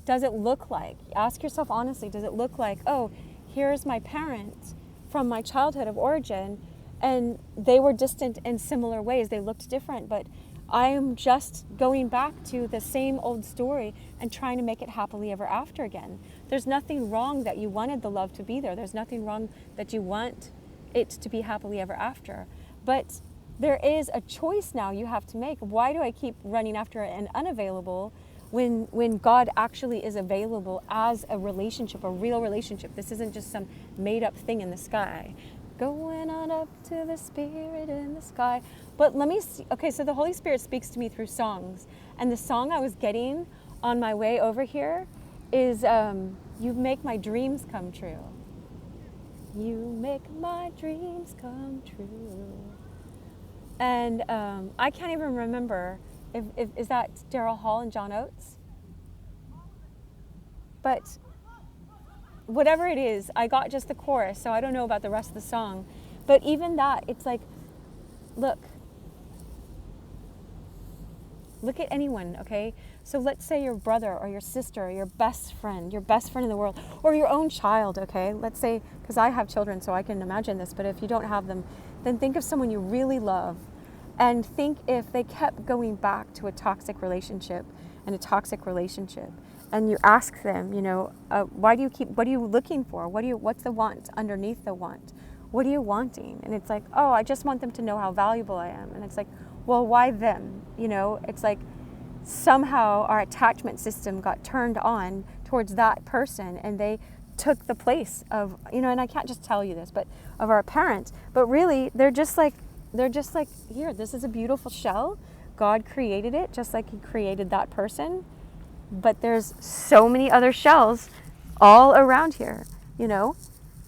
does it look like, ask yourself honestly, does it look like, oh, here's my parents from my childhood of origin, and they were distant in similar ways. They looked different, but I am just going back to the same old story and trying to make it happily ever after again. There's nothing wrong that you wanted the love to be there. There's nothing wrong that you want it to be happily ever after. But there is a choice now you have to make. Why do I keep running after an unavailable when God actually is available as a relationship, a real relationship? This isn't just some made up thing in the sky. Going on up to the Spirit in the sky. But let me see. Okay, so the Holy Spirit speaks to me through songs. And the song I was getting on my way over here is You Make My Dreams Come True. You make my dreams come true. And I can't even remember if is that Daryl Hall and John Oates? But whatever it is, I got just the chorus, so I don't know about the rest of the song. But even that, it's like, look at anyone, okay? So let's say your brother or your sister or your best friend in the world, or your own child, okay? Let's say, because I have children, so I can imagine this, but if you don't have them, then think of someone you really love, and think if they kept going back to a toxic relationship, and you ask them, you know, what are you looking for? What's the want underneath the want? What are you wanting? And it's like, oh, I just want them to know how valuable I am. And it's like, well, why them? You know, it's like somehow our attachment system got turned on towards that person, and they took the place of, you know, and I can't just tell you this, but of our parents. But really, they're just like, here, this is a beautiful shell. God created it just like he created that person. But there's so many other shells all around here, you know?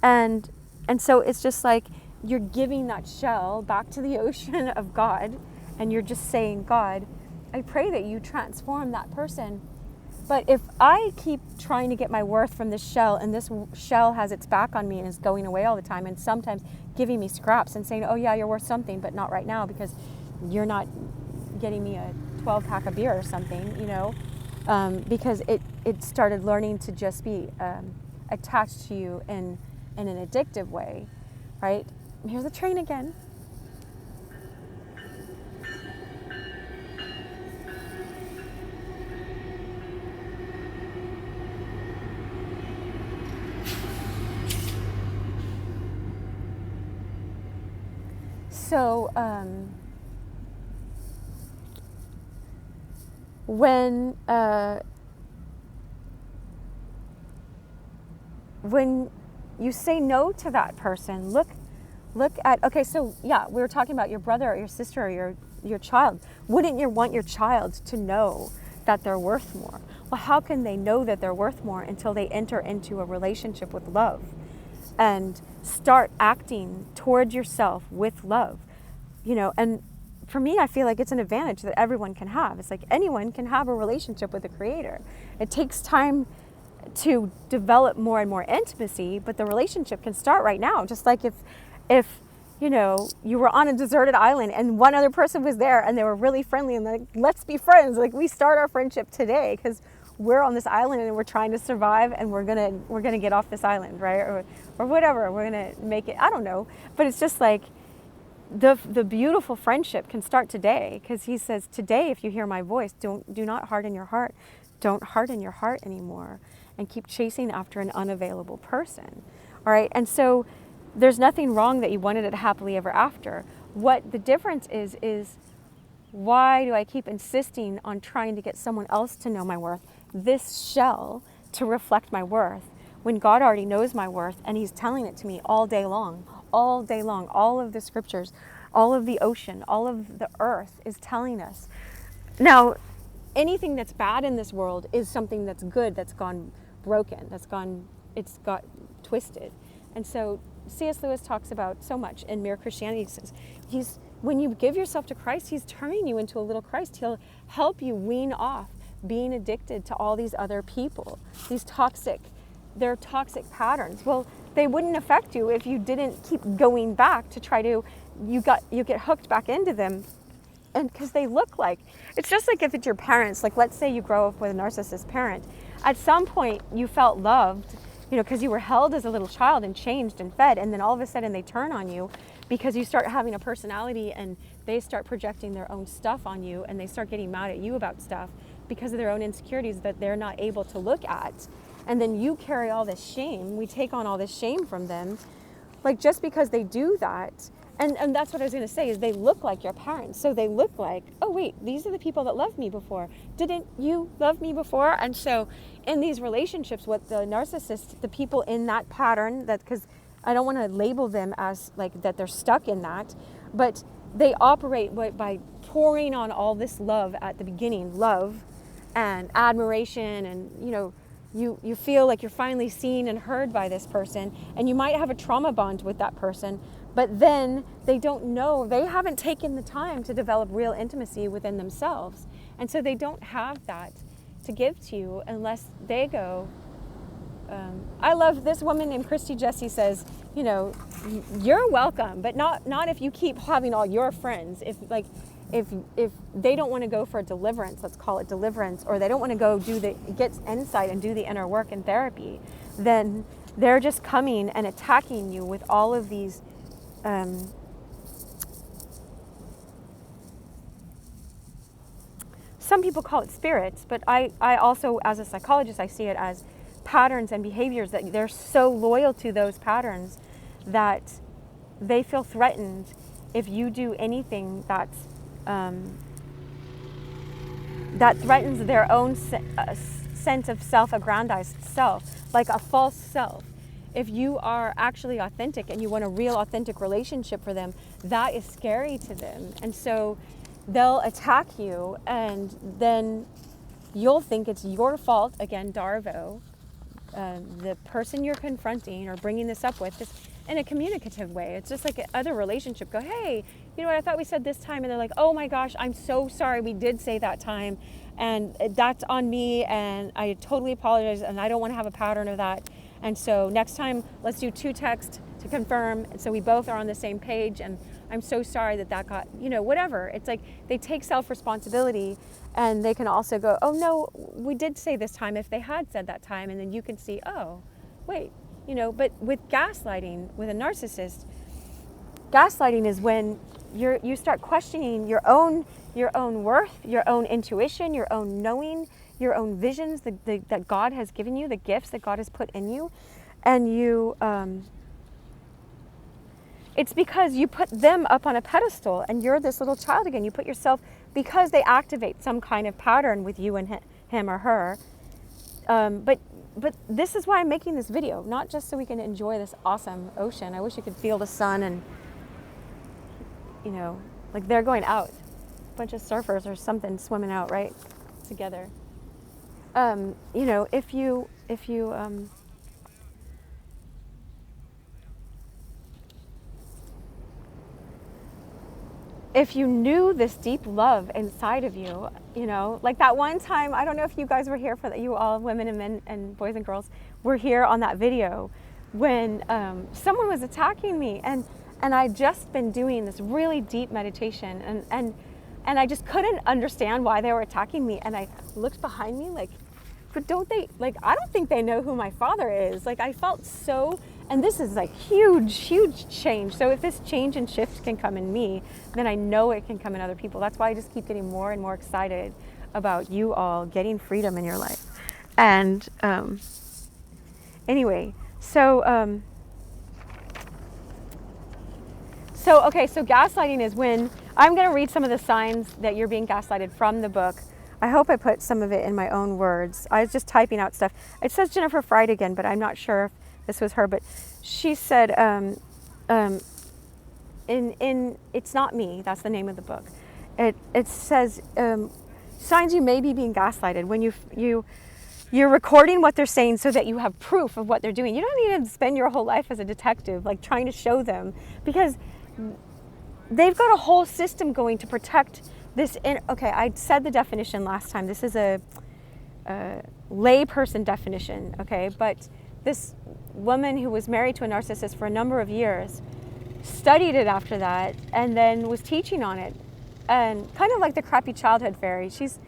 And so it's just like you're giving that shell back to the ocean of God, and you're just saying, God, I pray that you transform that person. But if I keep trying to get my worth from this shell, and this shell has its back on me and is going away all the time, and sometimes giving me scraps and saying, oh yeah, you're worth something, but not right now because you're not getting me a 12-pack of beer or something, you know, because it started learning to just be attached to you in an addictive way, right? Here's the train again. So when you say no to that person, look at, okay, so yeah, we were talking about your brother or your sister or your child. Wouldn't you want your child to know that they're worth more? Well, how can they know that they're worth more until they enter into a relationship with love and start acting towards yourself with love, you know? And for me, I feel like it's an advantage that everyone can have. It's like anyone can have a relationship with the Creator. It takes time to develop more and more intimacy, but the relationship can start right now. Just like if you know, you were on a deserted island and one other person was there and they were really friendly and like, let's be friends. Like, we start our friendship today because we're on this island and we're trying to survive, and we're gonna get off this island, right? Or whatever. We're gonna make it. I don't know, but it's just like, the beautiful friendship can start today, because he says, today, if you hear my voice, do not harden your heart. Don't harden your heart anymore and keep chasing after an unavailable person. All right. And so there's nothing wrong that you wanted it happily ever after. What the difference is why do I keep insisting on trying to get someone else to know my worth, this shell to reflect my worth, when God already knows my worth and he's telling it to me all day long, all day long. All of the scriptures, all of the ocean, all of the earth is telling us. Now, anything that's bad in this world is something that's good, that's gone broken, it's got twisted. And so C.S. Lewis talks about so much in Mere Christianity. He says, when you give yourself to Christ, he's turning you into a little Christ. He'll help you wean off being addicted to all these other people, they're toxic patterns. Well, they wouldn't affect you if you didn't keep going back to try to, you get hooked back into them. And because they look like, it's just like if it's your parents, like let's say you grow up with a narcissist parent. At some point you felt loved, because you were held as a little child and changed and fed, and then all of a sudden they turn on you because you start having a personality and they start projecting their own stuff on you, and they start getting mad at you about stuff because of their own insecurities that they're not able to look at. And then you carry all this shame. We take on all this shame from them. Like just because they do that, and that's what I was going to say, is they look like your parents. So they look like, oh wait, these are the people that loved me before. Didn't you love me before? And so in these relationships with the narcissist, the people in that pattern, that, because I don't want to label them as like that they're stuck in that, but they operate by pouring on all this love at the beginning, love and admiration, and you feel like you're finally seen and heard by this person, and you might have a trauma bond with that person, but then they don't know, they haven't taken the time to develop real intimacy within themselves, and so they don't have that to give to you unless they go, I love this woman named Christy Jessie says, you're welcome, but not if you keep having all your friends. If they don't want to go for a deliverance, let's call it deliverance, or they don't want to go get insight and do the inner work in therapy, then they're just coming and attacking you with all of these some people call it spirits, but I also, as a psychologist, I see it as patterns and behaviors, that they're so loyal to those patterns that they feel threatened if you do anything that threatens their own sense of self-aggrandized self, like a false self. If you are actually authentic and you want a real authentic relationship for them, that is scary to them. And so they'll attack you, and then you'll think it's your fault, again, DARVO, the person you're confronting or bringing this up with, just in a communicative way. It's just like other relationship. Go, hey, you know what, I thought we said this time, and they're like, oh my gosh, I'm so sorry, we did say that time, and that's on me, and I totally apologize, and I don't want to have a pattern of that. And so next time, let's do 2 texts to confirm, and so we both are on the same page, and I'm so sorry that got, whatever. It's like they take self-responsibility, and they can also go, oh no, we did say this time, if they had said that time, and then you can see, oh, wait, but with gaslighting, with a narcissist, gaslighting is when you start questioning your own worth, your own intuition, your own knowing, your own visions that God has given you, the gifts that God has put in you, and you, it's because you put them up on a pedestal, and you're this little child again. You put yourself, because they activate some kind of pattern with you and him or her. But this is why I'm making this video, not just so we can enjoy this awesome ocean. I wish you could feel the sun, and like they're going out, a bunch of surfers or something swimming out right together. If you knew this deep love inside of you, like that one time, I don't know if you guys were here for that, you all women and men and boys and girls were here on that video when someone was attacking me, and I'd just been doing this really deep meditation, and I just couldn't understand why they were attacking me, and I looked behind me like, but don't they, like, I don't think they know who my father is. Like, I felt so And this is like huge change. So if this change and shift can come in me, then I know it can come in other people. That's why I just keep getting more and more excited about you all getting freedom in your life. And anyway, so gaslighting is when, I'm going to read some of the signs that you're being gaslighted from the book. I hope I put some of it in my own words. I was just typing out stuff. It says Jennifer Freyd again, but I'm not sure if this was her, but she said, It's Not Me, that's the name of the book. It says, signs you may be being gaslighted when you're recording what they're saying so that you have proof of what they're doing. You don't need to spend your whole life as a detective, like trying to show them, because they've got a whole system going to protect this. Okay, I said the definition last time. This is a layperson definition, okay? But this woman who was married to a narcissist for a number of years studied it after that and then was teaching on it. And kind of like the crappy childhood fairy. She's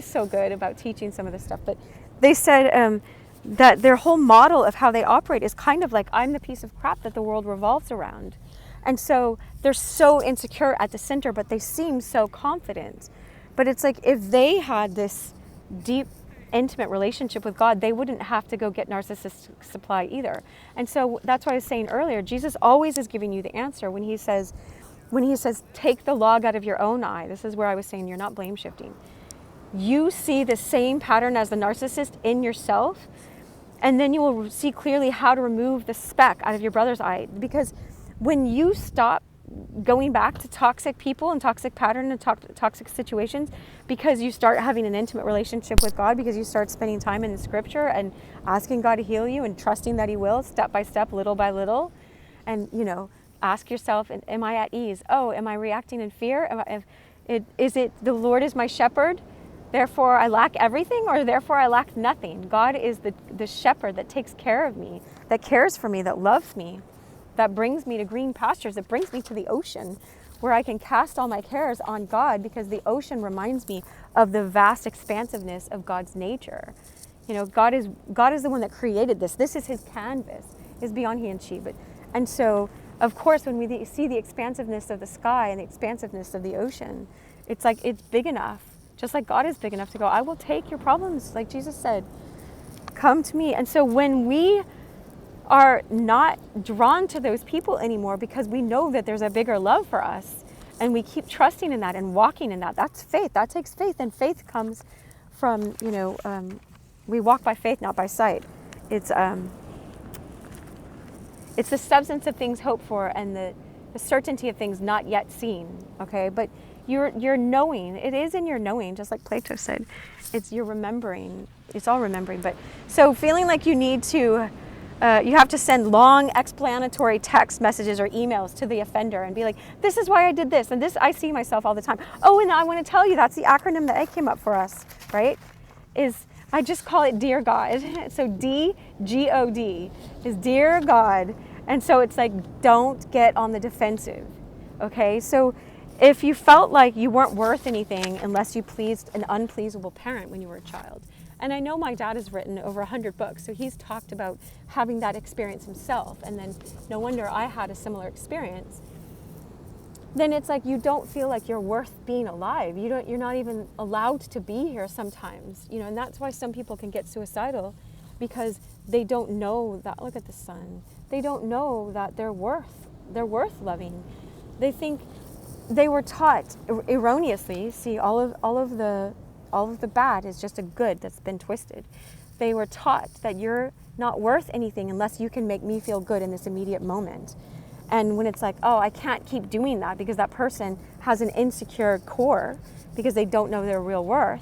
so good about teaching some of this stuff. But they said that their whole model of how they operate is kind of like, I'm the piece of crap that the world revolves around. And so they're so insecure at the center, but they seem so confident. But it's like, if they had this deep, intimate relationship with God, they wouldn't have to go get narcissistic supply either. And so that's why I was saying earlier, Jesus always is giving you the answer when he says, take the log out of your own eye. This is where I was saying you're not blame shifting. You see the same pattern as the narcissist in yourself, and then you will see clearly how to remove the speck out of your brother's eye. Because when you stop going back to toxic people and toxic pattern and toxic situations, because you start having an intimate relationship with God, because you start spending time in the scripture and asking God to heal you and trusting that he will, step by step, little by little, and ask yourself, am I at ease? Oh, am I reacting in fear? Is it the Lord is my shepherd, therefore I lack everything, or therefore I lack nothing? God is the shepherd that takes care of me, that cares for me, that loves me, that brings me to green pastures, that brings me to the ocean, where I can cast all my cares on God, because the ocean reminds me of the vast expansiveness of God's nature. God is the one that created this. This is his canvas, is beyond he and she. And so, of course, when we see the expansiveness of the sky and the expansiveness of the ocean, it's like, it's big enough, just like God is big enough to go, I will take your problems, like Jesus said, come to me. And so when we are not drawn to those people anymore, because we know that there's a bigger love for us, and we keep trusting in that and walking in that, that's faith. That takes faith, and faith comes from, we walk by faith, not by sight. It's the substance of things hoped for and the certainty of things not yet seen, okay? But you're knowing, it is in your knowing, just like Plato said. It's your remembering, it's all remembering. But so feeling like you need to, you have to send long explanatory text messages or emails to the offender and be like, this is why I did this, and this, I see myself all the time. Oh, and I want to tell you, that's the acronym that I came up for us, right? I just call it Dear God. So DGOD is Dear God. And so it's like, don't get on the defensive, okay? So if you felt like you weren't worth anything unless you pleased an unpleasable parent when you were a child, and I know my dad has written over 100 books, so he's talked about having that experience himself, and then no wonder I had a similar experience. Then it's like you don't feel like you're worth being alive. You're not even allowed to be here sometimes, and that's why some people can get suicidal, because they don't know that, look at the sun, they don't know that they're worth loving. They think they were taught erroneously, see, all of the bad is just a good that's been twisted. They were taught that you're not worth anything unless you can make me feel good in this immediate moment. And when it's like, oh, I can't keep doing that because that person has an insecure core because they don't know their real worth,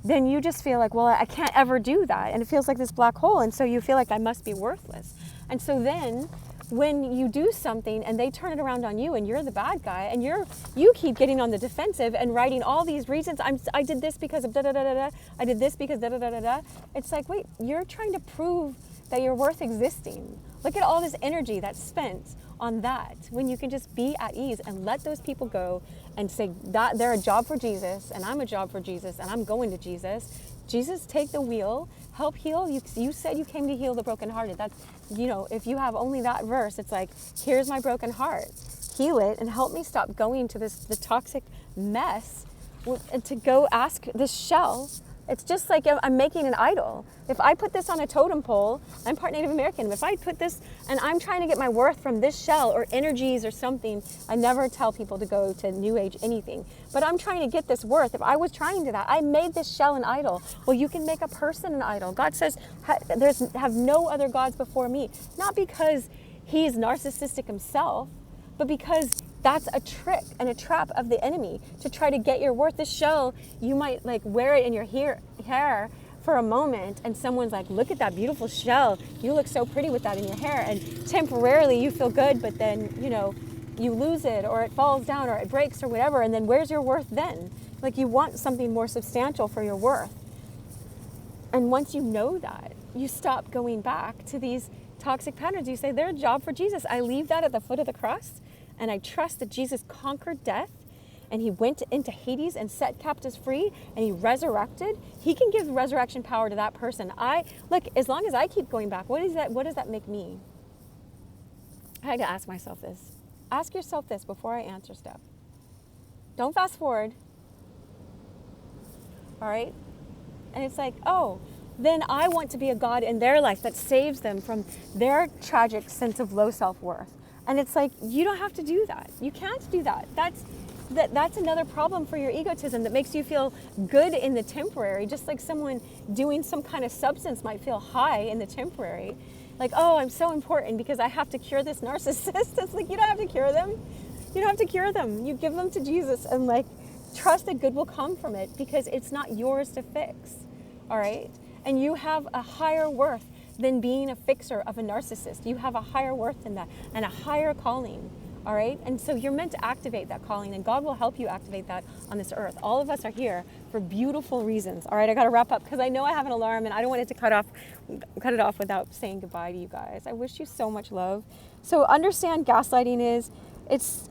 then you just feel like, well, I can't ever do that. And it feels like this black hole. And so you feel like I must be worthless. And so then when you do something and they turn it around on you and you're the bad guy and you keep getting on the defensive and writing all these reasons, I did this because of da-da-da-da-da, I did this because da-da-da-da-da. It's like, wait, you're trying to prove that you're worth existing. Look at all this energy that's spent on that, when you can just be at ease and let those people go and say that they're a job for Jesus and I'm a job for Jesus and I'm going to Jesus. Jesus, take the wheel, help heal. You said you came to heal the brokenhearted. That's, if you have only that verse, it's like, here's my broken heart. Heal it and help me stop going to the toxic mess, and to go ask this shell. It's just like if I'm making an idol. If I put this on a totem pole, I'm part Native American. If I put this and I'm trying to get my worth from this shell or energies or something, I never tell people to go to New Age anything. But I'm trying to get this worth. If I was trying to that, I made this shell an idol. Well, you can make a person an idol. God says, have no other gods before me. Not because he's narcissistic himself, but because that's a trick and a trap of the enemy to try to get your worth. This shell, you might like wear it in your hair for a moment, and someone's like, look at that beautiful shell. You look so pretty with that in your hair. And temporarily you feel good, but then, you lose it, or it falls down, or it breaks, or whatever. And then where's your worth then? Like, you want something more substantial for your worth. And once you know that, you stop going back to these toxic patterns. You say, they're a job for Jesus. I leave that at the foot of the cross. And I trust that Jesus conquered death, and he went into Hades and set captives free, and he resurrected. He can give resurrection power to that person. As long as I keep going back, what does that make me? I had to ask myself this. Ask yourself this before I answer stuff. Don't fast forward. All right? And it's like, oh, then I want to be a God in their life that saves them from their tragic sense of low self-worth. And it's like, you don't have to do that. You can't do that. That's another problem for your egotism that makes you feel good in the temporary, just like someone doing some kind of substance might feel high in the temporary. Like, oh, I'm so important because I have to cure this narcissist. It's like, you don't have to cure them. You don't have to cure them. You give them to Jesus and trust that good will come from it, because it's not yours to fix. All right? And you have a higher worth than being a fixer of a narcissist. You have a higher worth than that, and a higher calling, all right? And so you're meant to activate that calling, and God will help you activate that on this earth. All of us are here for beautiful reasons. All right, I gotta wrap up because I know I have an alarm and I don't want it to cut it off without saying goodbye to you guys. I wish you so much love. So understand gaslighting it's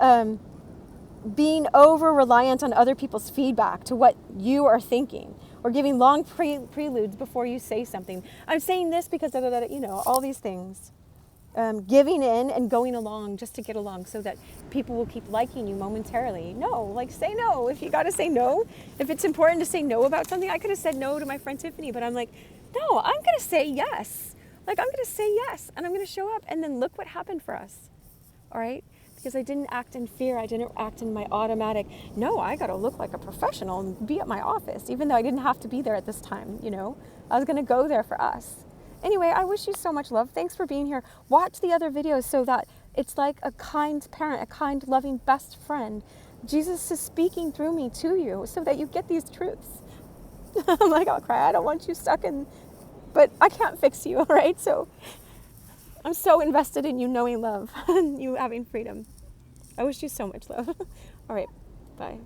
being over-reliant on other people's feedback to what you are thinking, or giving long preludes before you say something. I'm saying this because, all these things. Giving in and going along just to get along so that people will keep liking you momentarily. No, say no. If you got to say no, if it's important to say no about something, I could have said no to my friend Tiffany, but I'm like, no, I'm going to say yes. I'm going to say yes, and I'm going to show up, and then look what happened for us. All right? Because I didn't act in fear. I didn't act in my automatic, no, I got to look like a professional and be at my office, even though I didn't have to be there at this time, I was going to go there for us. Anyway, I wish you so much love. Thanks for being here. Watch the other videos so that it's like a kind parent, a kind, loving best friend. Jesus is speaking through me to you so that you get these truths. I'm like, I'll cry. I don't want you stuck in, but I can't fix you, all right? So I'm so invested in you knowing love and you having freedom. I wish you so much love. All right, bye.